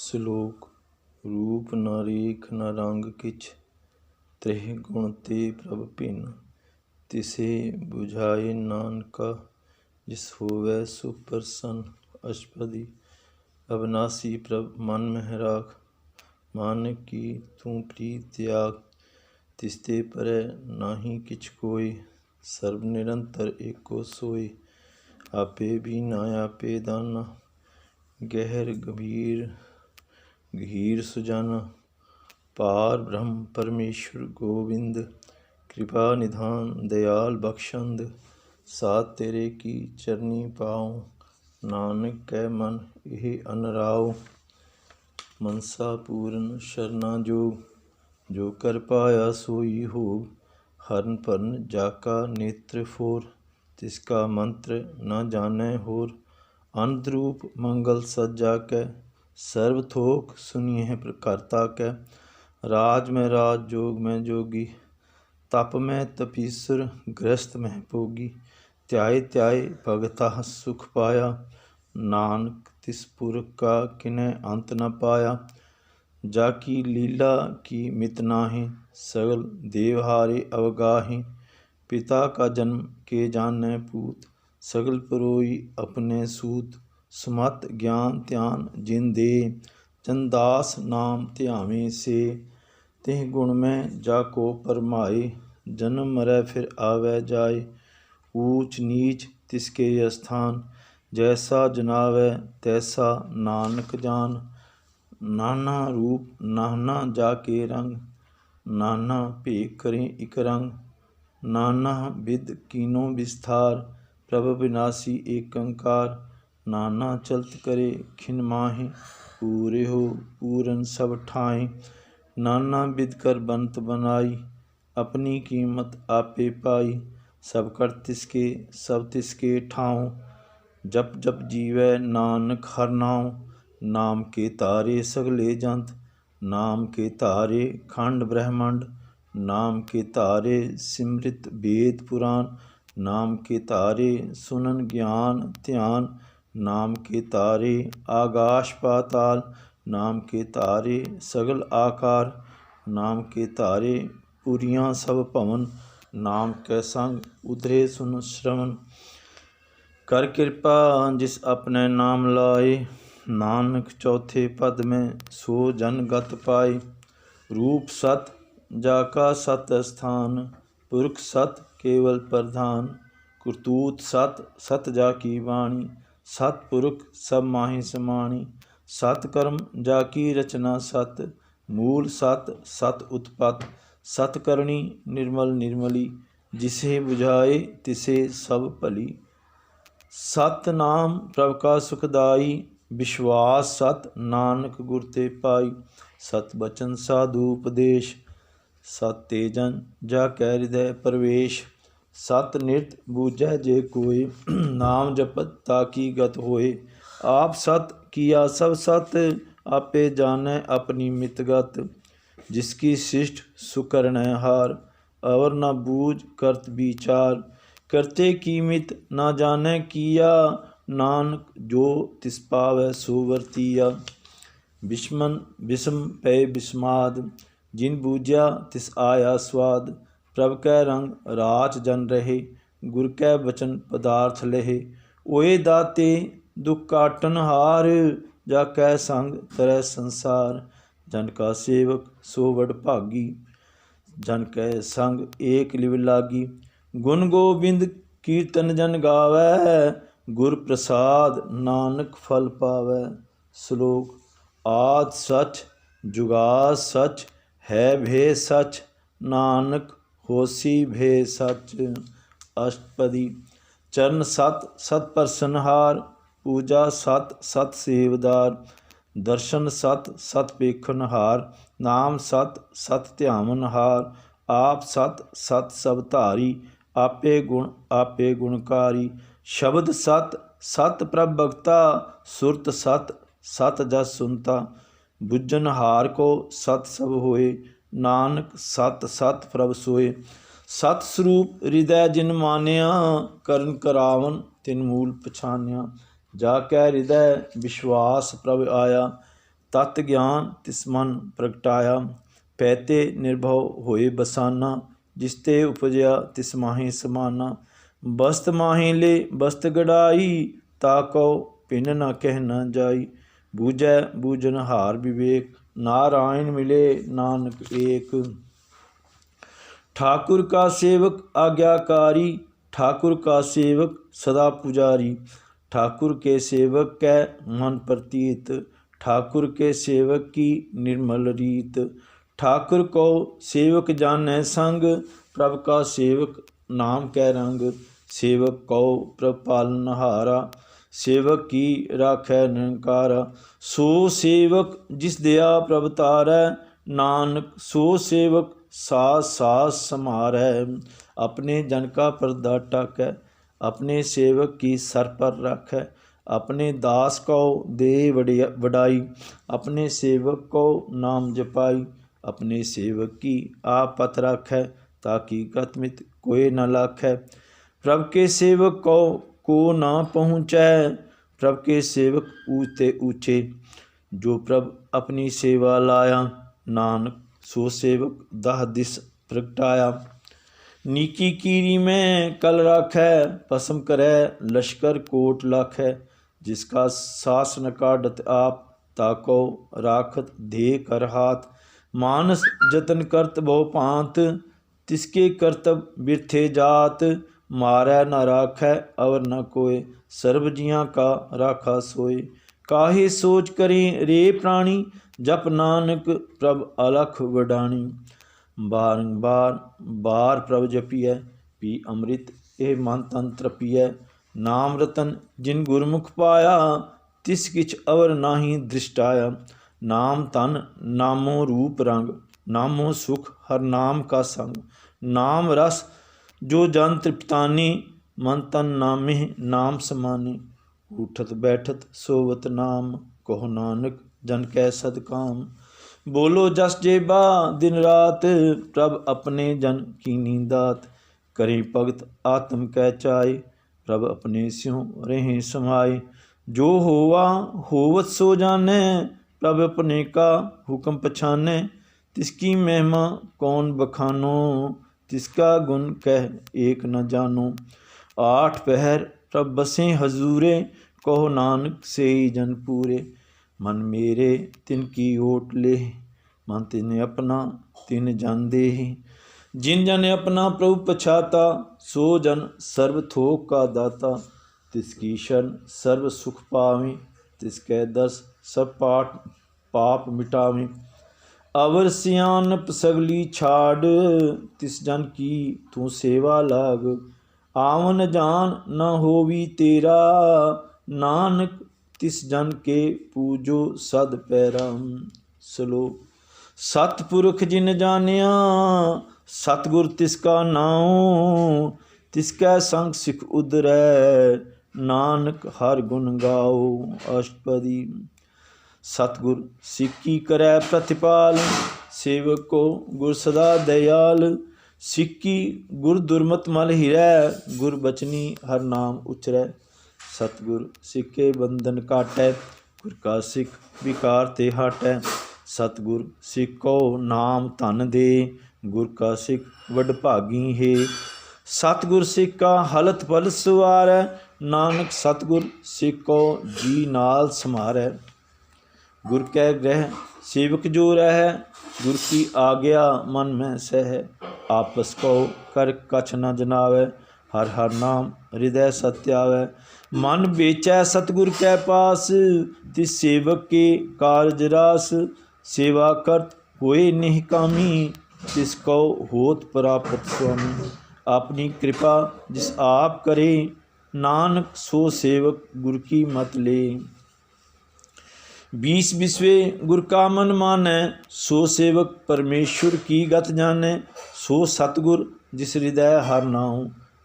Speaker 1: श्लोक। रूप न रेख न रंग किछ, त्रिह गुण ते प्रभ भिन। तिसे बुझाए नानका, जिस होवै सो प्रसन्न। अष्टपदी। अविनाशी प्रभ मन में राख, मानक की तू प्रीत त्याग। तिसते परै नाही किछ कोई, सर्व निरंतर एको सोई। आपे भी ना आपे दाना, गहर गहीर सुजाना। पार ब्रह्म परमेश्वर गोविंद, कृपा निधान दयाल बख्शंद। साथ तेरे की चरनी पाऊँ, नानक कै मन एह अनराव। मनसा पूर्ण शरणा जोग, जो कर पाया सोई होग। हरन परन जाका नेत्र फोर, तिसका मंत्र न जानै होर। अनद्रूप मंगल सज्जा कै, सर्व थोक सुनिए करता कै। राज में राज जोग में जोगी, तप में तपीसर गृहस्थ में भोगी। त्याय त्याय भगता सुख पाया, नानक तिस पुरख का किन्है अंत न पाया। जाकी लीला की मित नाहि, सगल देवहारे अवगाहि। पिता का जन्म के जानै पूत, सगल परोई अपने सूत। सुमत ज्ञान ध्यान जिन दे, चंदास नाम ध्यावे से, तिह गुण में जाको परमाए, जन्म मरै फिर आवे जाए, ऊच नीच तिसके स्थान, जैसा जनावै तैसा नानक जान। नाना रूप नाना जाके रंग, नाना भेख करें इक रंग, नाना विद कीनो विस्तार, प्रभ विनाशी एक अंकार, नाना चलत करे खिन माहे, पूरे हो पूरन सब ठाए, नाना विद कर बनत बनाई, अपनी कीमत आपे पाई, सब कर तिसके सब तिसके ठाऊं, जप जप जीवै नानक हर नाम, नाम के तारे सगले जंत, नाम के तारे खंड ब्रह्मंड, नाम के तारे सिमृत वेद पुराण, नाम के तारे सुनन ज्ञान ध्यान, नाम के तारे आकाश पाताल, नाम के तारे सगल आकार, नाम के तारे पुरियां सब भवन, नाम के संग उधरे सुन श्रवण। कर कृपा जिस अपने नाम लाए, नानक चौथे पद में सो जन गत पाए। रूप सत जाका सत स्थान, पुरख सत केवल प्रधान, करतूत सत सत जाकी वाणी, सतपुरख सब माहि समाणी, सतकर्म जाकी रचना सत, मूल सत सत उत्पत, सतकरणी निर्मल निर्मली, जिसे बुझाए तिसे सब भली। सतनाम प्रभ का सुखदाई, विश्वास सत नानक गुर ते पाई, सत बचन साधु उपदेश, सत तेजन जा कै हृदय प्रवेश, सत नित बूझै जे कोय, नाम जपत ताकी गत होए, आप सत किया सब सत, आपे जानै अपनी मितगत, जिसकी शिष्ट सुकरण हार, अवर न बूझ करत विचार, करते की मित ना जाने किया, नानक जो तिस पावै सो वर्तिया। बिस्मन बिस्म पै बिस्माद, जिन बूझा तिस आया स्वाद, प्रभ कै रंग राच जन रहे, गुर कै बचन पदार्थ लहे, ओए दाते दुख काटन हार, जाकै संग तरह संसार, जन का सेवक सो वड भागी, जन कै संग एक लिव लागी, गुण गोबिंद कीर्तन जन गावै, गुर प्रसाद नानक फल पावै। श्लोक आद सच जुगाद सच, है भे सच, नानक होसी भे सच। अष्टपदी चरण सत सत प्रसन्नहार, पूजा सत सत सेवदार, दर्शन सत सत पेखनहार, नाम सत सत ध्यावनहार, आप सत सत सब धारी, आपे गुणकारी, शब्द सत सत प्रभ भगता, सुरत सत सत जस सुनता, बुझन हार को सत सब होए, नानक सत सत प्रभ सोए। सत स्वरूप हृदय जिन मानिया, करन करावन तिन मूल पछानिया, जाकै हृदय विश्वास प्रभ आया, तत् ज्ञान तिस मन प्रगटाया, पैते निर्भव होए बसाना, जिसते उपजया तिस माहि समाना, बस्त माहि ले बस्त गड़ाई, ताको पिन न कह न जाई, बूझै बूझन हार विवेक, नारायण मिले नानक एक। ठाकुर का सेवक आज्ञाकारी, ठाकुर का सेवक सदा पुजारी, ठाकुर के सेवक कै मन प्रतीत, ठाकुर के सेवक की निर्मल रीत, ठाकुर को सेवक जानै संग, प्रभ का सेवक नाम कै रंग, सेवक को प्रभ पालनहारा, सेवक की राखै निरंकारा, सो सेवक जिस दया प्रभ तारै, नानक सो सेवक सास सास समारै, अपने जन का पर्दा टाकै, अपने सेवक की सर पर रखै, अपने दास को दे वडाई, अपने सेवक को नाम जपाई, अपने सेवक की आपत राखै, ताकि गतमित कोई न लाखै, प्रभ के सेवक को ना पहुँचै, प्रभ के सेवक ऊँचे ऊँचे, जो प्रभ अपनी सेवा लाया, नानक सो सेवक दह दिस प्रगटाया। नीकी कीरी में कल राखै, भस्म करै लश्कर कोट लाखै, जिसका शासन काढ़त आप, ताको राखत दे कर हाथ। मानस जतन करत बहु पांत, तिसके करतब बिरथे जात। मारै न राखै अवर न कोय, सर्ब जियां का राखा सोय। काहे सोच करें रे प्राणी, जप नानक प्रभ अलख वडाणी। बारंबार बार प्रभ जपिए, पी अमृत ए मन तन तृपिए। नाम रतन जिन गुरमुख पाया, तिस किछ अवर नाही दृष्टाया। नाम तन नामो रूप रंग, नामो सुख हर नाम का संग। नाम रस जो जन तृप्तानी, मन तन नामे नाम समानी। उठत बैठत सोवत नाम, कहो नानक जन कै सदकाम। बोलो जस जेबा दिन रात, प्रभ अपने जन कीनी दात। करें भगत आत्म कै चाय, प्रभ अपने स्यों रहें समाए। जो होवा होवत सो जानै, प्रभ अपने का हुक्म पछानै। तिसकी महिमा कौन बखानो, तिसका गुण कह एक न जानो। आठ पहर प्रभ बसें हजूरे, कहो नानक से जन पूरे। मन मेरे तिनकी ओट ले, मन तिन अपना तिन जन दे। जिन जन अपना प्रभु पछाता, सो जन सर्व थोक का दाता। तिसकी शरण सर्व सुख पावें, तिसकै दस सब पाप मिटावें। अवर सियानप सगली छाड़, तिस जन की तू सेवा लाग। आवन जान न होवी तेरा, नानक तिस जन के पूजो सद पैरा। श्लोक। सतपुरख जिन जानिया, सतगुर तिसका नाऊँ। तिसकै संग सिख उदरै, नानक हर गुण गाओ। अष्टपदी। सतगुर सिक्की करै प्रतिपाल, सेवक को गुर सदा दयाल। सिक्की गुर दुर्मत मल हिरै, गुर बचनी हर नाम उचरै। सतगुर सिक्के बंधन काटै, गुर का सिख विकार ते हटै। सतगुर सिख को नाम धन दे, गुर का सिख वडभागी है। सतगुर सिख का हलत पल सवारै, नानक सतगुर सिख को जी नाल समारै। गुर कै ग्रह सेवक जो रह, गुर की आज्ञा मन में सह। आपस को कर कछ न जनावै, हर हर नाम हृदय सत्यावै। मन बेचै सतगुर कै पास, तिस सेवक के कारज रास। सेवा करत होए निहकामी, तिसको होत प्राप्त स्वामी। अपनी कृपा जिस आप करे, नानक सो सेवक गुर की मत ले। 20 बिस्वे गुर का मन मानै, सो सेवक परमेश्वर की गत जानै। सो सतगुर जिस हृदय हर नाऊँ,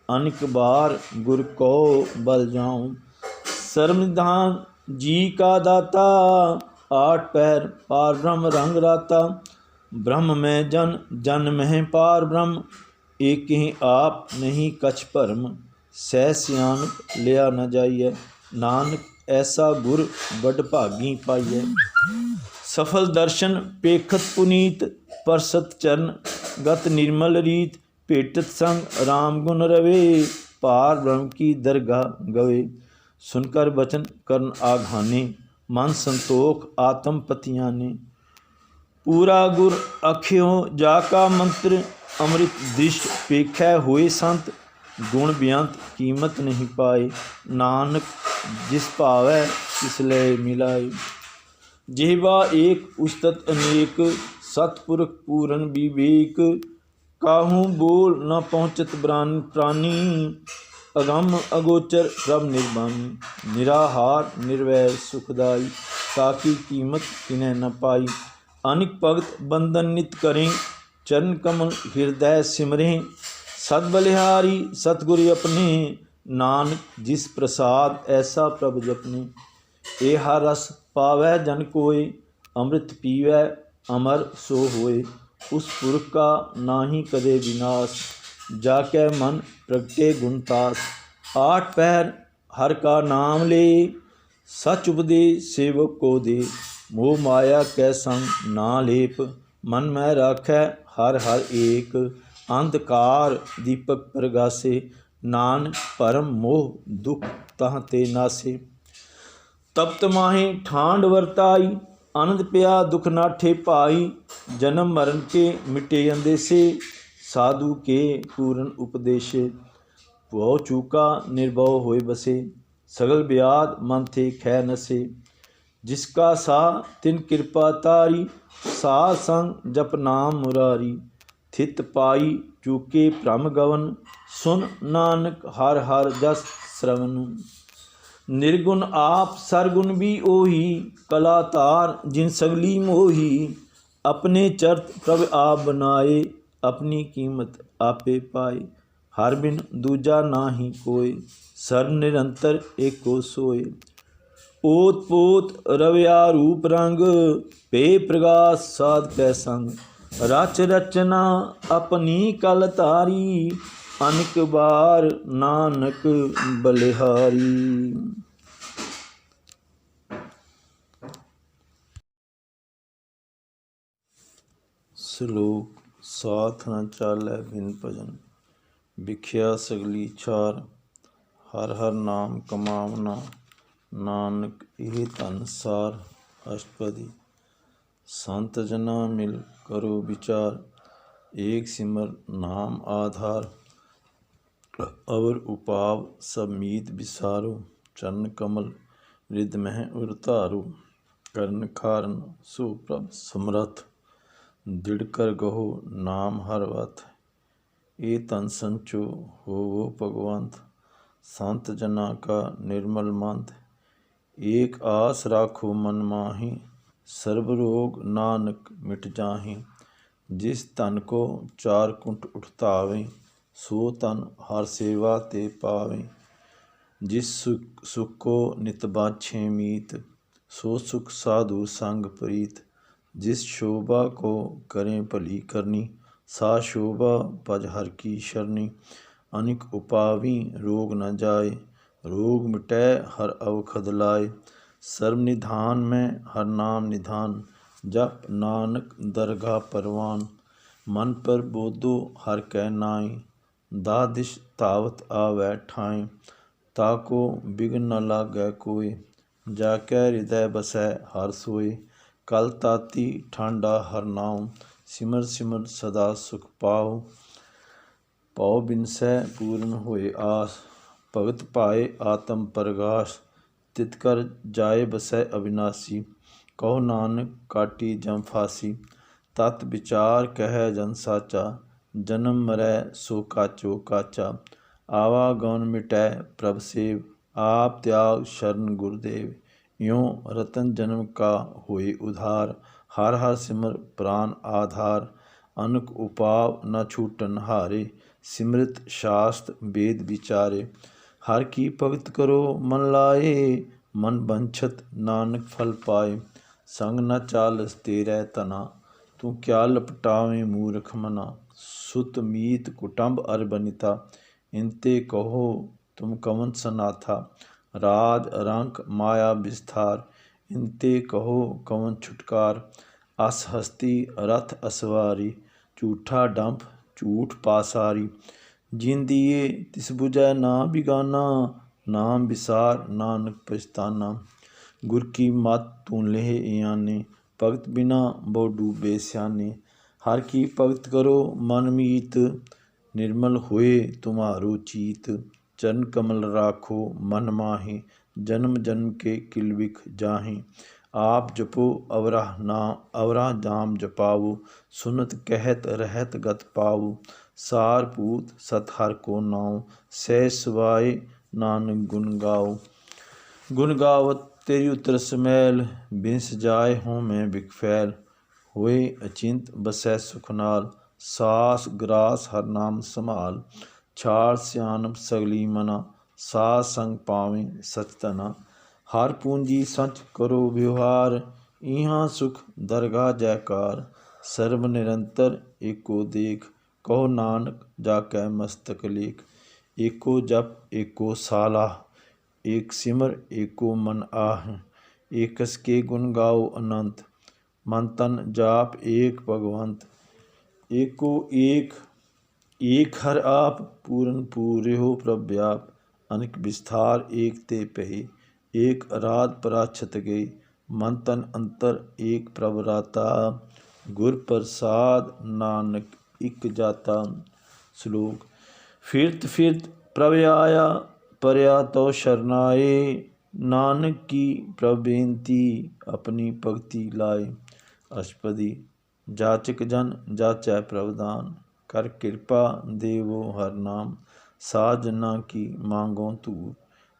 Speaker 1: अनेक बार गुर को बल जाऊँ। सर्वनिधान जी का दाता, आठ पहर पार ब्रह्म रंग राता। ब्रह्म में जन, जन में पार ब्रह्म। एक ही आप नहीं कछ भरम, सह सियानप लिया न जाइए। नानक ऐसा गुर वडभागी पाइए। सफल दर्शन पेखत पुनीत, परसत चरण गत निर्मल रीत। भेटत संग राम गुण रवे, पार ब्रह्म की दरगाह गवे। सुनकर बचन करन आघाने, मन संतोख आत्म पतियाने। पूरा गुर अख्यो जाका मंत्र, अमृत दृष्ट पेखै होए संत। गुण बेअंत कीमत नहीं पाए, नानक जिस भावै तिस लय मिलाए। जिह्वा एक उस्तत अनेक, सतपुरख पूरन विवेक। काहूँ बोल न पहुँचत प्राणी, अगम अगोचर प्रभ निर्बानी। निराहार निर्वैर सुखदाई, ताकी कीमत किन्ह न पाई। अनिक भगत बंदन नित करें, चरण कमल हृदय सिमरें। सद बलिहारी सतगुर अपने, नानक जिस प्रसाद ऐसा प्रभ जपने। एहा रस पावै जन कोय, अमृत पीवै अमर सो होए। उस पुरख का नाहीं कदे विनाश, जाकै मन प्रगटे गुणतास। आठ पहर हर का नाम ले, सच उपदेश सेवक को दे। मोह माया कै संग ना लेप, मन में राखै हर हर एक। अंधकार दीपक प्रगासे, नानक परम मोह दुख तहाँ ते नासे। ਤਪਤ ਮਾਹੀ ਠਾਂਡ ਵਰਤਾਈ, ਆਨੰਦ ਪਿਆ ਦੁਖ ਨਾਠੇ ਭਾਈ। ਜਨਮ ਮਰਨ ਕੇ ਮਿਟੇ ਅੰਦੇਸੇ, ਸਾਧੂ ਕੇ ਪੂਰਨ ਉਪਦੇਸ਼ੇ। ਭਉ ਚੂਕਾ ਨਿਰਭਉ ਹੋਏ ਬਸੇ, ਸਗਲ ਬਿਆਦ ਮਨ ਥੇ ਖੈ ਨਸੇ। ਜਿਸਕਾ ਸਾ ਤਿਨ ਕਿਰਪਾ ਤਾਰੀ, ਸਾਧ ਸੰਗ ਜਪ ਨਾਮ ਮੁਰਾਰੀ। ਥਿਤ ਪਾਈ ਚੂਕੇ ਭ੍ਰਮ ਗਵਨ, ਸੁਨ ਨਾਨਕ ਹਰ ਹਰ ਜਸ ਸਰਵਨ। ਨਿਰਗੁਣ ਆਪ ਸਰਗੁਣ ਵੀ ਉਹੀ, ਕਲਾ ਧਾਰ ਜਿਨ ਸਗਲੀ ਮੋਹੀ। ਆਪਣੇ ਚਰਤ ਪ੍ਰਭ ਆਪ ਬਨਾਏ, ਆਪਣੀ ਕੀਮਤ ਆਪੇ ਪਾਏ। ਹਰ ਬਿਨ ਦੂਜਾ ਨਾਹੀ ਕੋਇ, ਸਰਬ ਨਿਰੰਤਰ ਏਕੋ ਸੋਇ। ਓਤ ਪੋਤ ਰਵਿਆ ਰੂਪ ਰੰਗ, ਭੇ ਪ੍ਰਗਾਸ ਸਾਧ ਕੈ ਸੰਗ। ਰਚ ਰਚਨਾ ਆਪਣੀ ਕਲ ਧਾਰੀ, ਅਨਕ ਬਾਰ ਨਾਨਕ ਬਲਿਹਾਰੀ। ਸ਼ਲੋਕ। ਸਾਥ ਨ ਚਾਲੈ ਬਿਨ ਭਜਨ, ਵਿਖਿਆ ਸਗਲੀ ਛਾਰ। ਹਰ ਹਰ ਨਾਮ ਕਮਾਵਨਾ, ਨਾਨਕ ਇਹ ਧਨ ਸਾਰ। ਅਸ਼ਟਪਦੀ। ਸੰਤ ਜਨਾ ਮਿਲ ਕਰੋ ਵਿਚਾਰ, ਏਕ ਸਿਮਰ ਨਾਮ ਆਧਾਰ। ਅਵਰ ਉਪਾਵ ਸਭ ਮੀਤ ਵਿਸਾਰੋ, ਚਰਨ ਕਮਲ ਰਿਦ ਮਹਿ ਉਰ ਧਾਰੋ। ਕਰਨ ਖਾਰਨ ਸੋ ਪ੍ਰਭ ਸਮਰੱਥ, ਦ੍ਰਿੜ ਕਰ ਗਹੋ ਨਾਮ ਹਰ ਵਤ। ਇਹ ਧਨ ਸੰਚੋ ਹੋਵੋ ਭਗਵੰਤ, ਸੰਤ ਜਨਾ ਕਾ ਨਿਰਮਲ ਮੰਤ। ਏਕ ਆਸ ਰਾਖੋ ਮਨ ਮਾਹੀ, ਸਰਬ ਰੋਗ ਨਾਨਕ ਮਿਟ ਜਾਹੀ। ਜਿਸ ਧਨ ਕੋ ਚਾਰ ਕੁੰਟ ਉਠਤਾਵੇ, ਸੋ ਧਨ ਹਰ ਸੇਵਾ ਤੇ ਪਾਵੇ। ਜਿਸ ਸੁਖ ਕੋ ਨਿਤ ਬਾਛੇ ਮੀਤ, ਸੋ ਸੁਖ ਸਾਧੂ ਸੰਗ ਪ੍ਰੀਤ। ਜਿਸ ਸ਼ੋਭਾ ਕੋ ਕਰੇ ਭਲੀ ਕਰਨੀ, ਸਾ ਸ਼ੋਭਾ ਭਜ ਹਰ ਕੀ ਸ਼ਰਨੀ। ਅਨਿਕ ਉਪਾਵੀ ਰੋਗ ਨ ਜਾਏ, ਰੋਗ ਮਿਟੈ ਹਰ ਅਵਖਦ ਲਾਏ। ਸਰਬ ਨਿਧਾਨ ਮੈਂ ਹਰ ਨਾਮ ਨਿਧਾਨ, ਜਪ ਨਾਨਕ ਦਰਗਾ ਪਰਵਾਨ। ਮਨ ਪਰ ਬੋਧੋ ਹਰ ਕੈ ਨਾਈ, ਦਾਹ ਦਿਸ਼ ਧਾਵਤ ਆਵੈ ਠਾਈ। ਤਾਕੋ ਬਿਗਨ ਨ ਲਾਗੈ ਕੋਇ, ਜਾ ਕੈ ਹਿਰਦੈ ਬਸੈ ਹਰ ਸੋਇ। ਕਲ ਤਾਤੀ ਠਾਂਡਾ ਹਰ ਨਾਉ, ਸਿਮਰ ਸਿਮਰ ਸਦਾ ਸੁਖ ਪਾਉ। ਭਉ ਬਿਨਸੈ ਪੂਰਨ ਹੋਏ ਆਸ, ਭਗਤ ਪਾਏ ਆਤਮ ਪ੍ਰਗਾਸ। ਤਿਤ ਕਰ ਜਾਏ ਬਸੈ ਅਬਿਨਾਸੀ, ਕਹੋ ਨਾਨਕ ਕਾਟੀ ਜਮ ਫਾਸੀ। ਤਤ ਵਿਚਾਰ ਕਹਿ ਜਨ ਸਾਚਾ, ਜਨਮ ਮਰੈ ਸੋ ਕਾਚੋ ਕਾਚਾ। ਆਵਾ ਗਉਨ ਮਿਟੈ ਪ੍ਰਭ ਸੇਵ, ਆਪ ਤਿਆਗ ਸ਼ਰਨ ਗੁਰਦੇਵ। ਇਉ ਰਤਨ ਜਨਮ ਕਾ ਹੋਏ ਉਧਾਰ, ਹਰ ਹਰ ਸਿਮਰ ਪ੍ਰਾਨ ਆਧਾਰ। ਅਨਕ ਉਪਾਵ ਨ ਛੂਟਨ ਹਾਰੇ, ਸਿਮ੍ਰਿਤ ਸ਼ਾਸਤ ਵੇਦ ਵਿਚਾਰੇ। ਹਰ ਕੀ ਭਗਤ ਕਰੋ ਮਨ ਲਾਏ, ਮਨ ਬੰਛਤ ਨਾਨਕ ਫਲ ਪਾਏ। ਸੰਗ ਨ ਚਾਲਸ ਤੇਰੈ ਧਨਾ, ਤੂੰ ਕਿਆ ਲਪਟਾਵੇਂ ਮੂਰਖ ਮਨਾ। ਸੁਤ ਮੀਤ ਕੁਟੰਬ ਅਰ ਬਨਿਤਾ, ਇਨਤੇ ਕਹੋ ਤੁਮ ਕਵਨ ਸਨਾਥਾ। ਰਾਜ ਰੰਕ ਮਾਇਆ ਵਿਸਥਾਰ, ਇਨਤੇ ਕਹੋ ਕਵਨ ਛੁਟਕਾਰ। ਅਸ ਹਸਤੀ ਰਥ ਅਸਵਾਰੀ, ਝੂਠਾ ਡੰਪ ਝੂਠ ਪਾਸਾਰੀ। ਜਿਨ ਦੀਏ ਤਿਸ ਬੁਝੈ ਨਾ ਬਿਗਾਨਾ, ਨਾਮ ਵਿਸਾਰ ਨਾਨਕ ਪਛਤਾਨਾ। ਗੁਰ ਕੀ ਮਤ ਤੂੰ ਲੇਹ ਇਆਨੇ, ਭਗਤ ਬਿਨਾ ਬਹੁ ਡੂਬੇ ਸਿਆਨੇ। ਹਰ ਕੀ ਭਗਤ ਕਰੋ ਮਨ ਮੀਤ, ਨਿਰਮਲ ਹੋਏ ਤੁਮਾਰੋ ਚੀਤ। ਚਰਨ ਕਮਲ ਰਾਖੋ ਮਨ ਮਾਹੀ, ਜਨਮ ਜਨਮ ਕੇ ਕਿਲ ਬਿਖ ਜਾਹੀ। ਆਪ ਜਪੋ ਅਵਰਾ ਜਾਮ ਜਪਾਵੋ, ਸੁਨਤ ਕਹਿਤ ਰਹਿਤ ਗਤ ਪਾਵੋ। ਸਾਰ ਭੂਤ ਸਤ ਹਰ ਕੋ ਨਾਉ, ਸਹਿ ਸਵਾਏ ਨਾਨਕ ਗੁਣ ਗਾਓ। ਗੁਣ ਗਾਵਤ ਤੇਰੀ ਉਤਰ ਸਮੈਲ, ਬਿਨਸ ਜਾਏ ਹੋਂ ਮੈਂ ਬਿਖ ਫੈਲ। ਹੋਏ ਅਚਿੰਤ ਬਸੈ ਸੁਖ ਨਾਲ, ਸਾਸ ਗਰਾਸ ਹਰ ਨਾਮ ਸੰਭਾਲ। ਛਾੜ ਸਿਆਣਪ ਸਗਲੀ ਮਨਾ, ਸਾਧ ਸੰਗ ਪਾਵੇਂ ਸਚ ਧਨਾ। ਹਰ ਪੂੰਜੀ ਸਚ ਕਰੋ ਵਿਵਹਾਰ, ਇਹਾਂ ਸੁਖ ਦਰਗਾਹ ਜੈਕਾਰ। ਸਰਬ ਨਿਰੰਤਰ ਏਕੋ ਦੇਖ, ਕਹੋ ਨਾਨਕ ਜਾ ਕੈ ਮਸਤਕ ਲੇਖ। ਏਕੋ ਜਪ ਏਕੋ ਸਾਲਾਹ, ਏਕ ਸਿਮਰ ਏਕੋ ਮਨ ਆਹ। ਏਕਸ ਕੇ ਗੁਣ ਗਾਓ ਅਨੰਤ, ਮਨ ਤਨ ਜਾਪ ਏਕ ਭਗਵੰਤ। ਏਕੋ ਏਕ ਏਕ ਹਰ ਆਪ, ਪੂਰਨ ਪੂਰਿਓ ਪ੍ਰਭ ਵਿਆਪ। ਅਨਕ ਵਿਸਥਾਰ ਏਕ ਤੇ ਭਈ, एक अराध पराछत गई, मन तन अंतर एक प्रभ राता, गुर प्रसाद नानक इक जाता। श्लोक। फिरत फिरत प्रभ आया, परया तो शरनाए, नानक की प्रभ बेनती अपनी भगति लाए। अष्टपदी। जाचक जन जाचै प्रभदान, कर कृपा देवो हर नाम, साजना की मांगो तूर,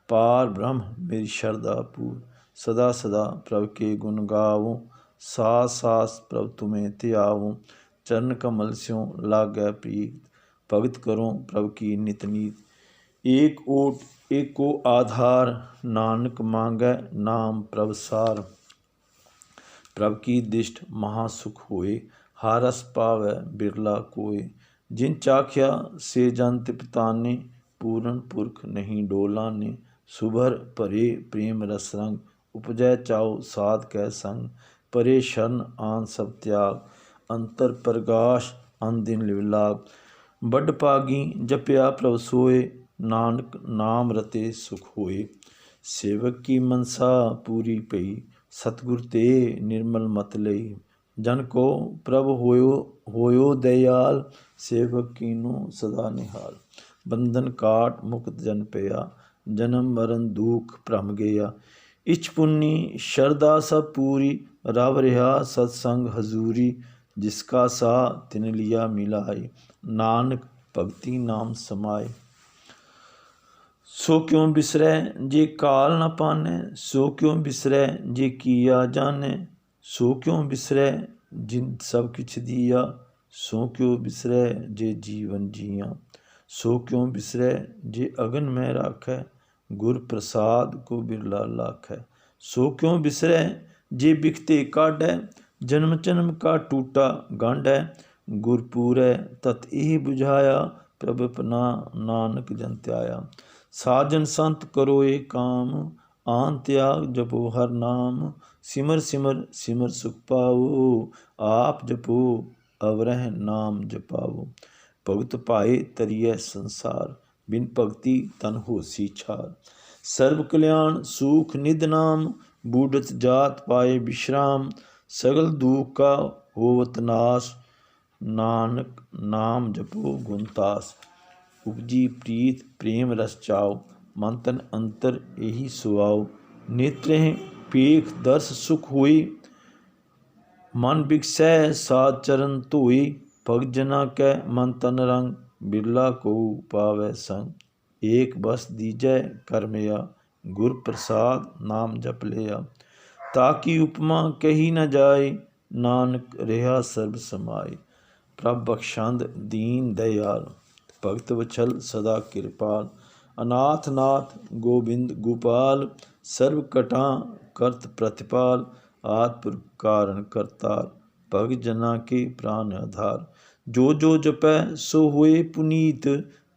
Speaker 1: पार ब्रह्म मेरी शरदा पूर। सदा सदा प्रभ के गुण गावो, सास सास प्रभ तुम्हें त्यावो, चरण कमल स्यों लागै प्रीत, भगत करो प्रभ की नित नीत। एक ओट एको आधार, नानक मांगै नाम प्रभ सार। प्रभ की दिष्ट महासुख होए, हारस पावै बिरला कोय। जिन चाख्या से जन तिपताने, पूरन पुरख नहीं डोलाने। सुभर भरे प्रेम रस रंग, उपजै चाओ साध कै संग। परे शरण आन सब त्याग, अंतर प्रगाश अन दिन लिवलाग। बड पागी जपया प्रभ सोए, नानक नाम रते सुख होए। सेवक की मनसा पूरी पई, सतगुर ते निर्मल मत लई। जन को प्रभ होयो दयाल, सेवक कीनो सदा निहाल। बंधन काट मुक्त जन पया, जन्म मरण दुख भ्रम गया। इछ पुन्नी शरदा सब पूरी, रव रहा सत्संग हजूरी। जिसका सा तिन लिया मिलाए, नानक भगति नाम समाए। सो क्यों बिसरै जे काल न पानै, सो क्यों बिसरै जे किया जानै। सो क्यों बिसरै जिन सब किछ दिया, सो क्यों बिसरै जे जीवन जिया। सो क्यों बिसरै जे अगन में राखै, गुर प्रसाद को बिरला लाखै। सो क्यों बिसरै जे बिखते काढै, जन्म जन्म का टूटा गांढै। गुर पूरै तत एह बुझाया, प्रभ अपना नानक जन त्याया। साजन संत करो ए काम, आन त्याग जपो हर नाम। सिमर सिमर सिमर सुख पाओ, आप जपो अवरह नाम जपाओ। भगत पाए तरिय संसार, बिन भगति तन होसी छार। सर्व कल्याण सुख निध नाम, बूढ़त जात पाए विश्राम। सगल दुख का होवत नाश, नानक नाम जपो गुणतास। उपजी प्रीत प्रेम रस चाओ, मन तन अंतर यही सुआओ। नेत्रें पेख दर्श सुख होई, मन बिकसै साध चरण धोई। भगत जना कै मन तन रंग, बिरला को पावै संग। एक बस दीजै कर मिया, गुर प्रसाद नाम जप लिया। ताकि उपमा कही न जाए, नानक रहा सर्ब समाए। प्रभ बख्शंद दीन दयाल, भगत वछल सदा कृपाल। अनाथ नाथ गोबिंद गोपाल, सर्व कटा करत प्रतिपाल। आत्पुरख कारण करतार, भगत जना के प्राण आधार। जो जो जपै सो होए पुनीत,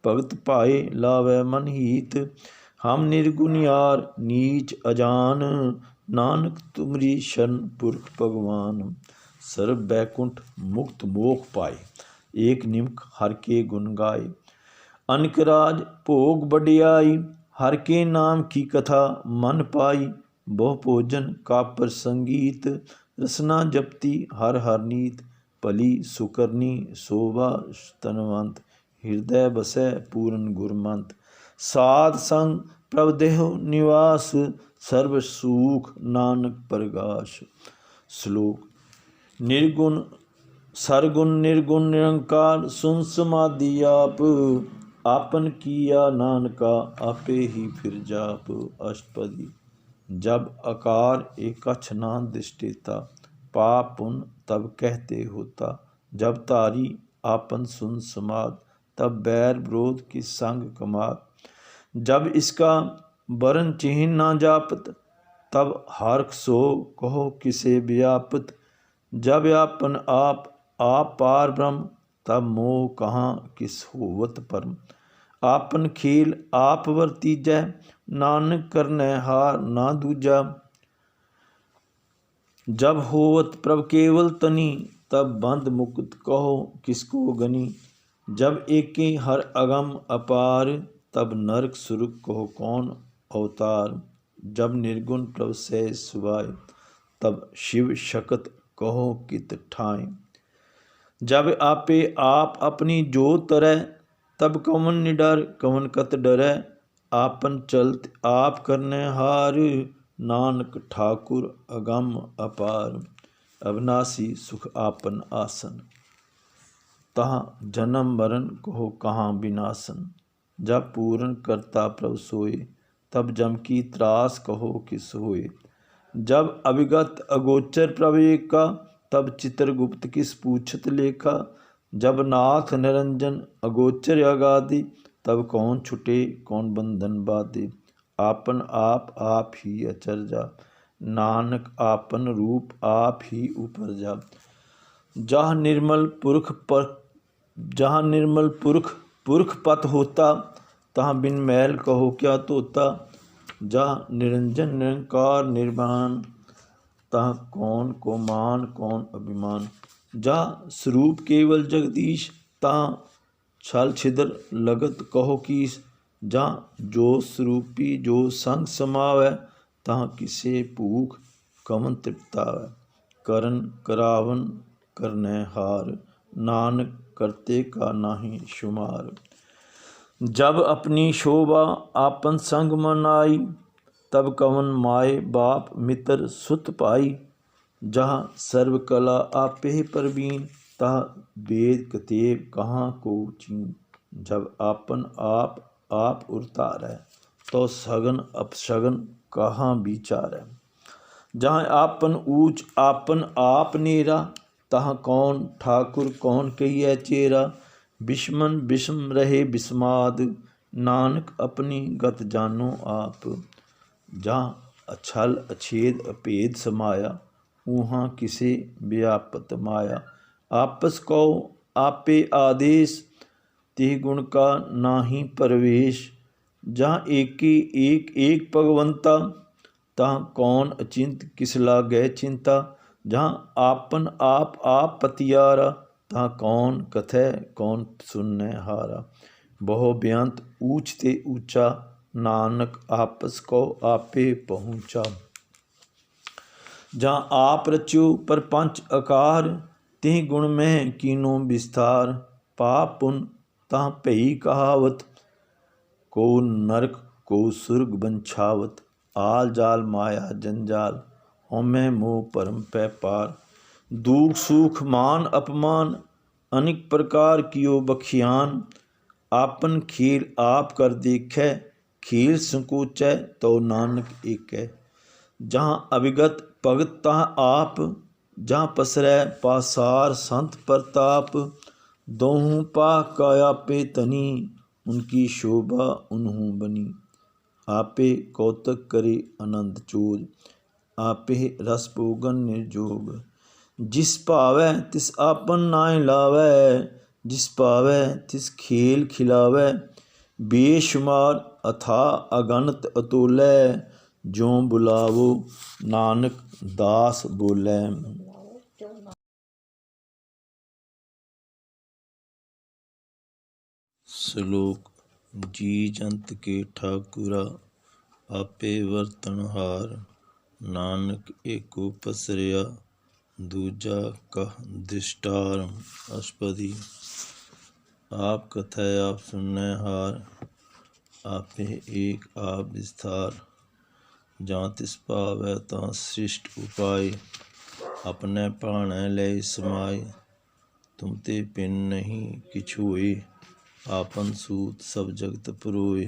Speaker 1: भगत पाए लावै मन हीत। हम निर्गुण यार नीच अजान, नानक तुमरी शरण पुरख भगवान। सर्व बैकुंठ मुक्त मोख पाए, एक निमक हर के गुण गाए। अनक राज भोग बड़ियाई, हर के नाम की कथा मन पाई। बहु भोजन का प्रसंगीत, रसना जपती हर हर नीत। भली सुकरनी शोभा तनवंत, हृदय बसै पूरन गुरमंत। साध संग प्रभ देहो निवास, सर्व सुख नानक प्रगाश। श्लोक। निर्गुण सरगुण निर्गुण निरंकार, सुन समाधि आप। आपन किया नानका, आपे ही फिर जाप। अष्टपदी। जब आकार एकछ ना दिष्टेता, पाप पुन तब कहते होता। जब तारी आपन सुन समाद, तब बैर विरोध की संग कमात। जब इसका बरन चिन्ह ना जापत, तब हार्क सो कहो किसे व्यापत। जब आपन आप पार ब्रह्म, तब मोह कहाँ किस होवत परम। आपन खेल आप वर्तीजै, नानक करनै हार ना दूजा। जब होवत प्रभ केवल तनी, तब बंध मुक्त कहो किसको गनी। जब एके हर अगम अपार, तब नरक सुरग कहो कौन अवतार। जब निर्गुण प्रभ से सुभाए, तब शिव शकत कहो कित ठाए। जब आपे आप अपनी जो तरह, तब कवन निडर कवन कत डरै। आपन चलत आप करने हार, नानक ठाकुर अगम अपार। अविनाशी सुख आपन आसन, तहाँ जन्म मरण कहो कहाँ विनाशन। जब पूर्ण करता प्रभ सोए, तब जम की त्रास कहो किस होए। जब अविगत अगोचर प्रभ एका, तब चित्रगुप्त किस पूछत लेखा। जब नाथ निरंजन अगोचर अगाधि, तब कौन छुटे कौन बंधन बाधे। आपन आप ही अचरजा, नानक आपन रूप आप ही उपरजा। जहाँ निर्मल पुरख पत होता, तहाँ बिन मैल कहो क्या तोता। जहाँ निरंजन निरंकार निर्वाण, तहाँ कौन को मान कौन अभिमान। जहाँ स्वरूप केवल जगदीश, तहाँ छल छिद्र लगत कहो कीस। जहाँ जो स्वरूपी जो संग समावै, तहाँ किसे भूख कवन तृप्तावै। करन करावन करने हार, नानक करते का नाही शुमार। जब अपनी शोभा आपन संग मन आई, तब कवन माए बाप मित्र सुत पाई। जहाँ सर्व कला आपे प्रवीण, तहाँ वेद कतेब कहाँ को चीन। जब आपन आप उरतारै, तो सगन अपसगन कहाँ विचारै। जहाँ आपन ऊच आपन आप नेरा, तहाँ कौन ठाकुर कौन कहिए चेरा। बिस्मन बिस्म रहे बिस्माद, नानक अपनी गत जानो आप। जहाँ अछल अछेद अभेद समाया, ऊहाँ किसे व्यापत माया। आपस को आपे आदेश, तिह गुण का नाही परवेश। जहाँ एक भगवंता, तहाँ कौन अचिंत किस लागै चिंता। जहाँ आपन आप पतियारा, तहाँ कौन कथै कौन सुनने हारा। बहु बेअंत ऊंच ते ऊंचा, नानक आपस को आपे पहुँचा। जहाँ आप रच्यो परपंच आकार, तिह गुण में कीनो विस्तार। पाप पुन तहाँ भई कहावत, को नरक को सुर्ग बंछावत। आल जाल माया जंजाल, होमै मोह परम पै पार। दुख सुख मान अपमान, अनेक प्रकार कियो बखियान। आपन खेल आप कर देखै, खेल संकोचै तो नानक एकै। जहाँ अविगत भगत तहाँ आप, जहाँ पसरै पासार संत प्रताप। दोहूं पा का आपे तनी, उनकी शोभा उन्हूं बनी। आपे कौतक करे आनंद चोज, आपे रस भोगन निर्जोग। जिस भावै तिस आपन नाय लावै, जिस पावै तिस खेल खिलावै। बेशुमार अथा अगणत अतोलै, ज्यों बुलावो नानक दास बोलै। श्लोक। जी जंत के ठाकुरा, आपे वर्तनहार। नानक एको पसरिया, दूजा कह दृष्टार। अष्टपदी। आप कथै आप सुनने हार, आपे एक आप विस्तार। जहाँ तिस पावै तहाँ सृष्ट उपाय, अपने प्राणै लै समाय। तुम ते पिन नहीं किछु होय, आपन सूत सब जगत पुरोय।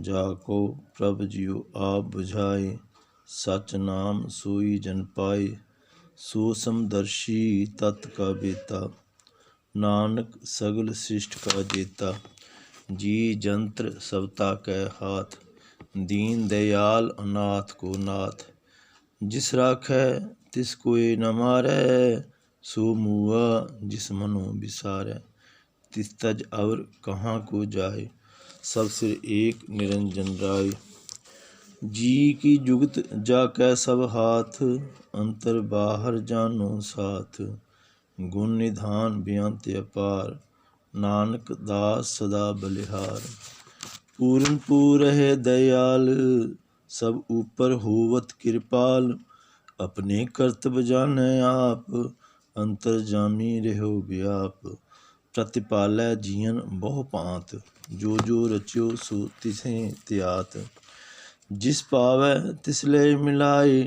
Speaker 1: जाको प्रभ जियो आप बुझाए, सच नाम सोई जन पाए। सो समदर्शी तत् का बेता, नानक सगल सृष्ट का जेता। जी जंत्र सबता कै हाथ, दीन दयाल अनाथ को नाथ। जिस राखै तिस कोई न मारै, सो मुआ जिस मनो बिसारै। तिस तज अवर कहाँ को जाए, सब सिर एक निरंजन राय। जी की जुगत जाकै सब हाथ, अंतर बाहर जानो साथ। गुण निधान बेअंत अपार, नानक दास सदा बलिहार। पूरन पूर है दयाल, सब ऊपर होवत कृपाल, अपने कर्तव्य जानै आप, अंतरजामी रहो व्याप, प्रतिपालै जियन बहु पांत, जो जो रच्यो सो तिसें त्यात, जिस पावै तिस ले मिलाए,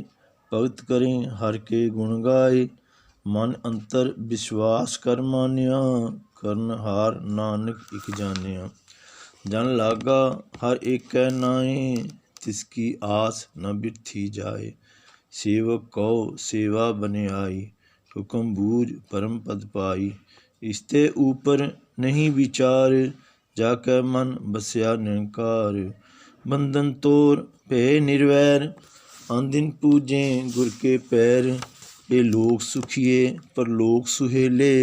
Speaker 1: भगत करें हर के गुण गाए, मन अंतर विश्वास कर मानिया, करन हार नानक इक जानिया, जन लागा हर एक कै नाए, तिसकी आस न बिरथी जाए, सेवक कहो सेवा बनियाई, हुक्म बूझ परम पद पाई, इसते ऊपर नहीं विचार, जाकै मन बसया निरंकार, बंधन तोर भय निर्वैर, आंदिन पूजें गुर के पैर, ये लोक सुखिए परलोक सुहेले,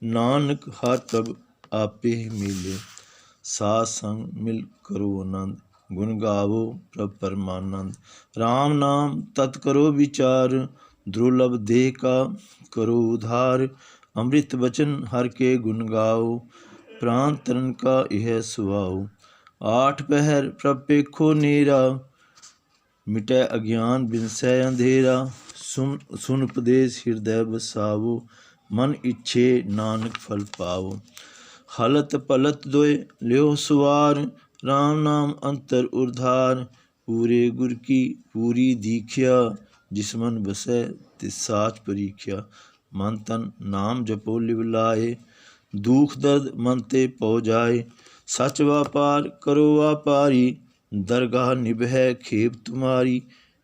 Speaker 1: नानक हर प्रभ आपे मिले, साध संग मिल करो आनंद, गुण गावो प्रभ परमानंद, राम नाम तत् करो विचार, दुर्लभ देह का करो उधार, अमृत वचन हर के गुण गाओ, प्राण तरन का यह सुभाओ, आठ पहर प्रभ पेखो नीरा, मिटै अज्ञान बिनसै अंधेरा, सुन उपदेश हृदय बसावो, मन इच्छे नानक फल पावो, हलत पलत दोय ल्यो सुवार, राम नाम अंतर उर्धार, पूरे गुर की पूरी दीख्या, जिस मन बसै तिस साच परीख्या, मन तन नाम जपो लिव लाए, दुख दर्द मन ते पौ जाए, सच व्यापार करो व्यापारी, दरगाह निभै खेप तुम्हारी,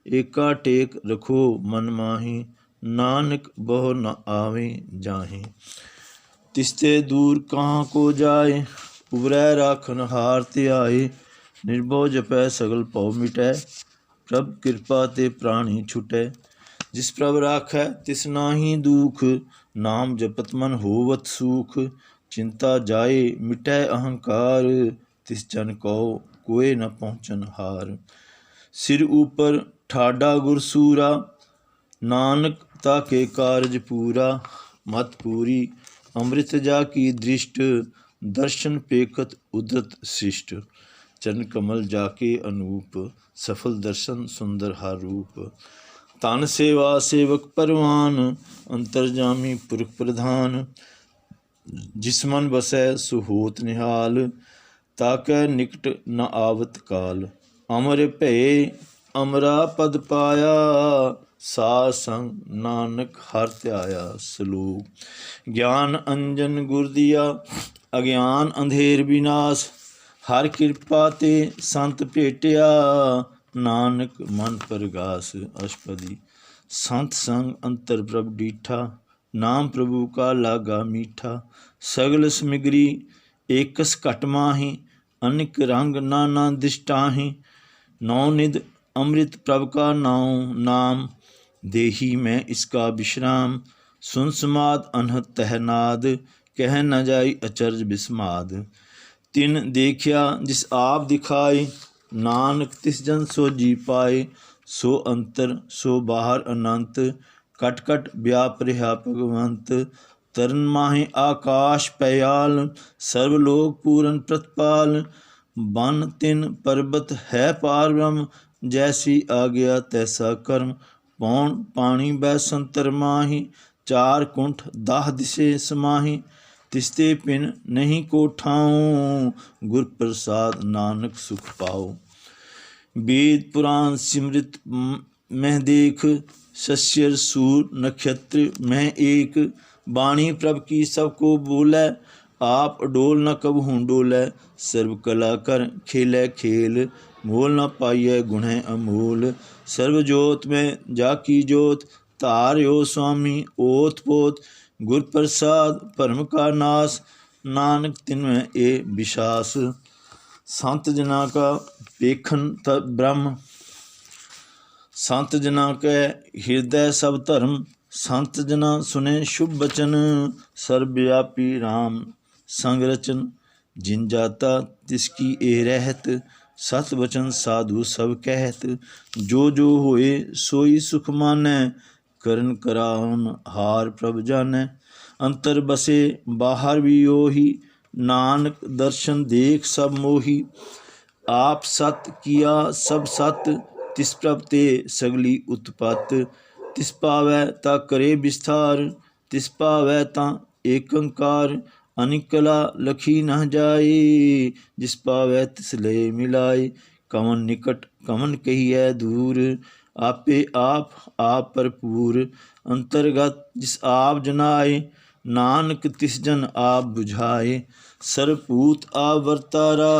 Speaker 1: एका टेक रखो मन माही, नानक बहु न आवे जाहे, तिसते दूर कहाँ को जाए, उबरै राखन हार ते आए, निर्भव जपै सगल पौ मिटै, प्रभ कृपा ते प्राणी छुटै, जिस प्रभ राखै तिस नाहीं दुख, नाम जपत मन होवत सुख, चिंता जाए मिटै अहंकार, तिस जन कहो कोय न पहुँचन हार, सिर ऊपर ठाडा गुरसूरा, नानक ताके कारज पूरा, मत पूरी अमृत जा की दृष्ट, दर्शन पेखत उदत शिष्ट, चरण कमल जाके अनूप, सफल दर्शन सुंदर हा रूप, तन सेवा सेवक परवान, अंतरजामी पुरख प्रधान, जिस मन बसै सो होत निहाल, ताकै निकट न आवत काल, अमर भय अमरा पद पाया, साध संग नानक हर ध्याया, सलोक ज्ञान अंजन गुर दिया, अज्ञान अंधेर विनाश, हर कृपा ते संत भेटिया, नानक मन परगास, अष्टपदी संत संग अंतर प्रभ डीठा, नाम प्रभु का लागा मीठा, सगल समिगरी एकस घट माही, अनिक रंग नाना दिष्टाही, नौ निध अमृत प्रभ का नाम, देही में इसका विश्राम, सुन समाद अनहत तहनाद, कह न जाई अचरज बिस्माद, तिन देखिया जिस आप दिखाए, नानक तिस जन सो जी पाए, सो अंतर सो बाहर अनंत, कट कट व्याप रहा भगवंत, तरन माहे आकाश पयाल, सर्वलोक पूरन प्रतिपाल, बन तिन पर्वत है पार ब्रह्म, जैसी आज्ञा तैसा कर्म, पौन पानी बैसंतर माही, चार कुंठ दाह दिशे समाही, तिस्ते पिन नहीं को ठाऊं, गुर प्रसाद नानक सुख पाओ, वेद पुराण सिमृत मह देख, शस्यर सूर नक्षत्र मह एक, बाणी प्रभ की सबको बोलै, आप डोल न कबहूँ डोलै, सर्व कला कर खेलै खेल, मोल न पाइयै गुणै अमोल, सर्व जोत में जाकी जोत, तार्यो स्वामी ओत पोत, गुर प्रसाद भरम का नाश, नानक तिनमें ए विश्वास, संत जना का पेखन ब्रह्म, संत जना के हृदय सब धर्म, संत जना सुने शुभ बचन, सर्वव्यापी राम संग रचन, जिन जाता तिसकी ए रहत, सत वचन साधु सब कहत, जो जो होए सोई सुख मानै, करन करान हार प्रभ जानै, अंतर बसे बाहर भी ओही, नानक दर्शन देख सब मोही, आप सत किया सब सत, तिस प्रभ ते सगली उत्पत। तिस पावै ता करे विस्तार, तिस पावै ता एकंकार। अनिकला लखी न जाए, जिस पावै तिस ले मिलाए। कवन निकट कवन कहिए दूर, आपे आप भरपूर। अंतर्गत जिस आप जनाए, नानक तिस जन आप बुझाए। सर्वभूत आप वर्तारा,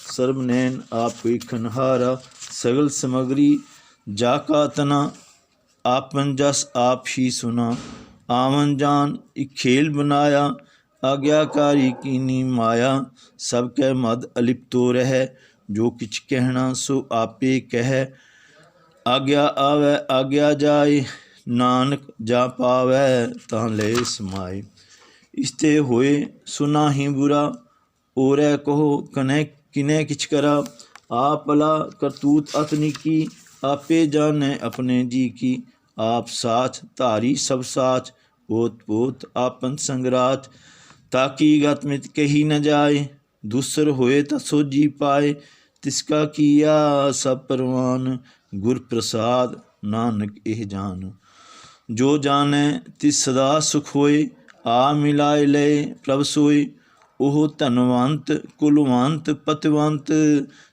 Speaker 1: सर्वनैन आप खनहारा। सगल समग्री जाका तना, आपन जस आप ही सुना। आवन जान एक खेल बनाया, आज्ञाकारी कीनी माया। सब कह मद अलिप्तो रह, जो किछ कहना सो आपे कह। आज्ञा आवे आज्ञा जाए, नानक जा पावै तां ले समाए। इसते होए सुना ही बुरा, ओरै कहो कनै किनै किछ करा। आप भला करतूत अतनी की, आपे जानै अपने जी की। आप साथ धारी सब साच, ओत पोत आपन संगराच। ताकि गत मित कही न जाए, दूसर होए ता सोजी पाए। तिसका किया सब परवान, गुर प्रसाद नानक एह जान। जो जानै तिस सदा सुख होए, आ मिलाए लय प्रभ सोए। ओह धनवंत कुलवंत पतिवंत,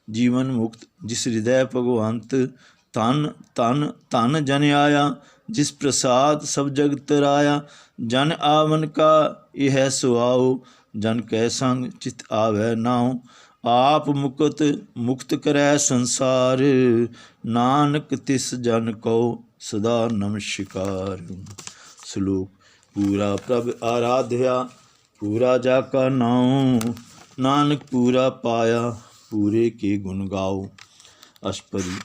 Speaker 1: जीवन मुक्त जिस हृदय भगवंत। धन धन धन जन आया, जिस प्रसाद सब जगत राया। जन आवन का यह सुआओ, जन कै संग चित आवै नाओ। आप मुकत मुक्त करै संसार, नानक तिस जन को सदा नमस्कार। श्लोक पूरा प्रभ आराध्या, पूरा जाका नाम। नानक पूरा पाया, पूरे के गुण गाओ। अष्टपदी।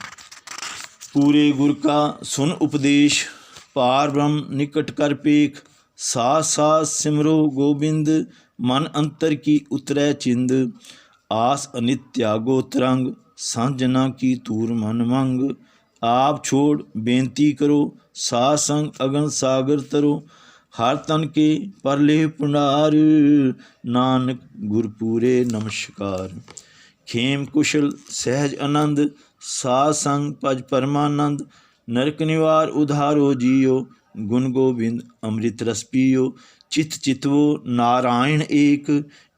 Speaker 1: पूरे गुर का सुन उपदेश, पार ब्रह्म निकट कर पेख। साथ साथ सिमरो गोबिंद, मन अंतर की उतरै चिंद। आस अनित त्यागो तरंग, सांजना की तूर मन मंग। आप छोड़ बेनती करो, साथ संग अगन सागर तरो। हर तन के परले पुंडार, नानक गुरपूरे नमस्कार। खेम कुशल सहज आनंद, साध संग भज परमानंद। नरक निवार उधारो जियो, गुण गोबिंद अमृत रस पियो। चित चितवो नारायण एक,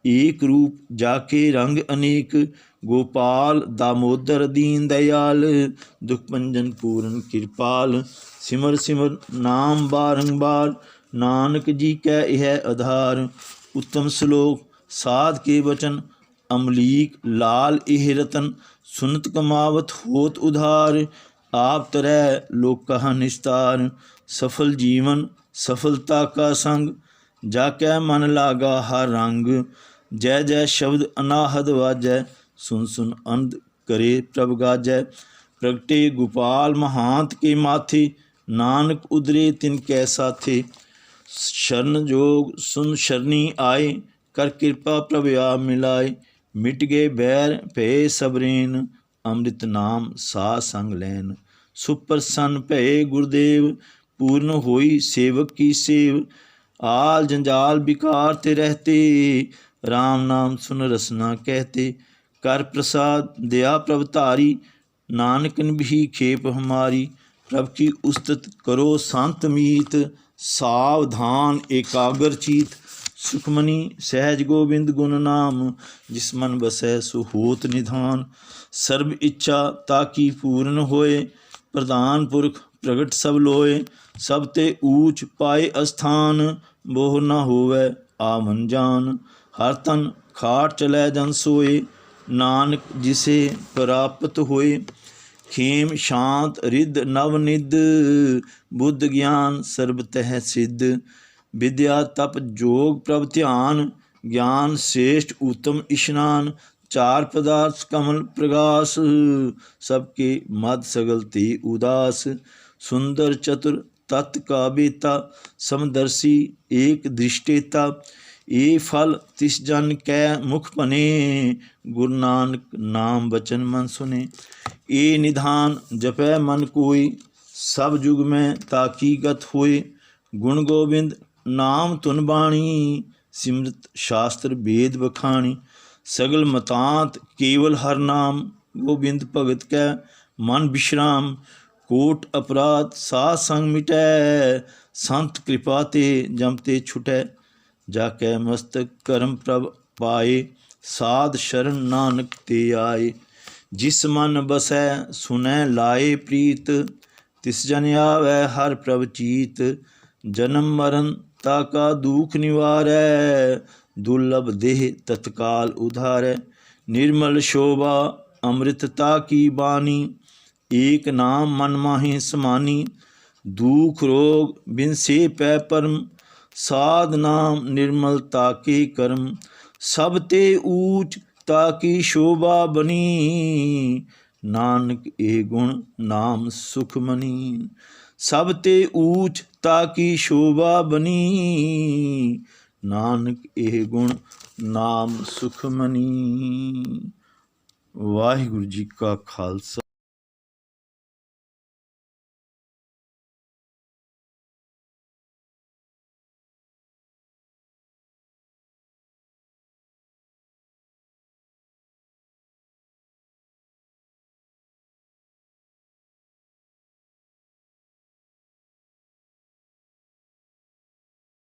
Speaker 1: एक रूप जाके रंग अनेक। गोपाल दामोदर दीन दयाल, दुख भंजन पूर्ण कृपाल। सिमर सिमर नाम बारंबार, नानक जी कै यह आधार। उत्तम श्लोक साध के वचन, अमलीक लाल एह रतन। सुनत कमावत होत उधार, आप तरह लोक कहा निस्तार। सफल जीवन सफलता का संग, जाकै मन लागा हर रंग। जय जय शब्द अनाहद वाजै, सुन सुन अंध करे प्रभ गाजै। प्रगटे गोपाल महांत के माथे, नानक उदरे तिनकै साथे। शरण जोग सुन शरणी आए, कर कृपा प्रभ आप मिलाए। मिट गए बैर भय सबरेन, अमृत नाम सा संग लैन। सुप्रसन्न भये गुरुदेव, पूर्ण होई सेवक की सेव। आल जंजाल विकार ते रहते, राम नाम सुन रसना कहते। कर प्रसाद दया प्रभ तारी, नानकन भी खेप हमारी। प्रभ की उस्तत करो संत मीत, सावधान एकाग्र चीत। सुखमनी सहज गोबिंद गुण नाम, जिस मन बसै सो होत निधान। सर्व इच्छा ताकी पूर्ण होए, प्रधान पुरख प्रगट सब लोए। सब ते ऊच पाए अस्थान, बोह न होवै आवन जान। हर तन खाट चलै जन सोए, नानक जिसे प्राप्त होए। खेम शांत रिद नवनिद, बुद्ध ज्ञान सर्ब तह सिद्ध। विद्या तप जोग प्रभ ध्यान, ज्ञान श्रेष्ठ उत्तम स्नान। चार पदार्थ कमल प्रगास, सबके मद सगल ते उदास। सुंदर चतुर तत् का बेता, समदर्शी एक दृष्टेता। ये फल तिस जन कै मुख बने, गुरु नानक नाम वचन मन सुने। ये निधान जपै मन कोई, सब जुग में ताकी गत होए। गुण गोबिंद नाम तुन बाणी, सिमरत शास्त्र वेद बखाणी। सगल मतांत केवल हर नाम, गोबिंद भगत कै ਮਨ ਵਿਸ਼ਰਾਮ ਕੋਟ ਅਪਰਾਧ ਸਾਧ ਸੰਗ ਮਿਟੈ ਸੰਤ ਕਿਰਪਾ ਤੇ ਜਮ ਤੇ ਛੁਟੈ ਜਾ ਕੈ ਮਸਤਕ ਕਰਮ ਪ੍ਰਭ ਪਾਏ ਸਾਧ ਸ਼ਰਨ ਨਾਨਕ ਤੇ ਆਏ ਜਿਸ ਮਨ ਬਸੈ ਸੁਨੈ ਲਾਏ ਪ੍ਰੀਤ ਤਿਸ ਜਨ ਆਵੈ ਹਰ ਪ੍ਰਭ ਚੀਤ ਜਨਮ ਮਰਨ ਤਾ ਕਾ ਦੁਖ ਨਿਵਾਰੈ ਦੁਰਲਭ ਦੇਹ ਤਤਕਾਲ ਉਧਾਰੈ ਨਿਰਮਲ ਸ਼ੋਭਾ ਅੰਮ੍ਰਿਤਤਾ ਕੀ ਬਾਣੀ ਏਕ ਨਾਮ ਮਨ ਮਾਹੀ ਸਮਾਨੀ ਦੁਖ ਰੋਗ ਬਿਨਸੇ ਪੈ ਪਰਮ ਸਾਧ ਨਾਮ ਨਿਰਮਲਤਾ ਕੇ ਕਰਮ ਸਭ ਤੇ ਊਚ ਤਾ ਕੀ ਸ਼ੋਭਾ ਬਨੀ ਨਾਨਕ ਇਹ ਗੁਣ ਨਾਮ ਸੁਖ ਮਨੀ ਸਭ ਤੇ ਊਚ ਤਾ ਕੀ ਸ਼ੋਭਾ ਬਨੀ ਨਾਨਕ ਇਹ ਗੁਣ ਨਾਮ ਸੁਖ ਮਨੀ। ਵਾਹਿਗੁਰੂ ਜੀ ਕਾ ਖਾਲਸਾ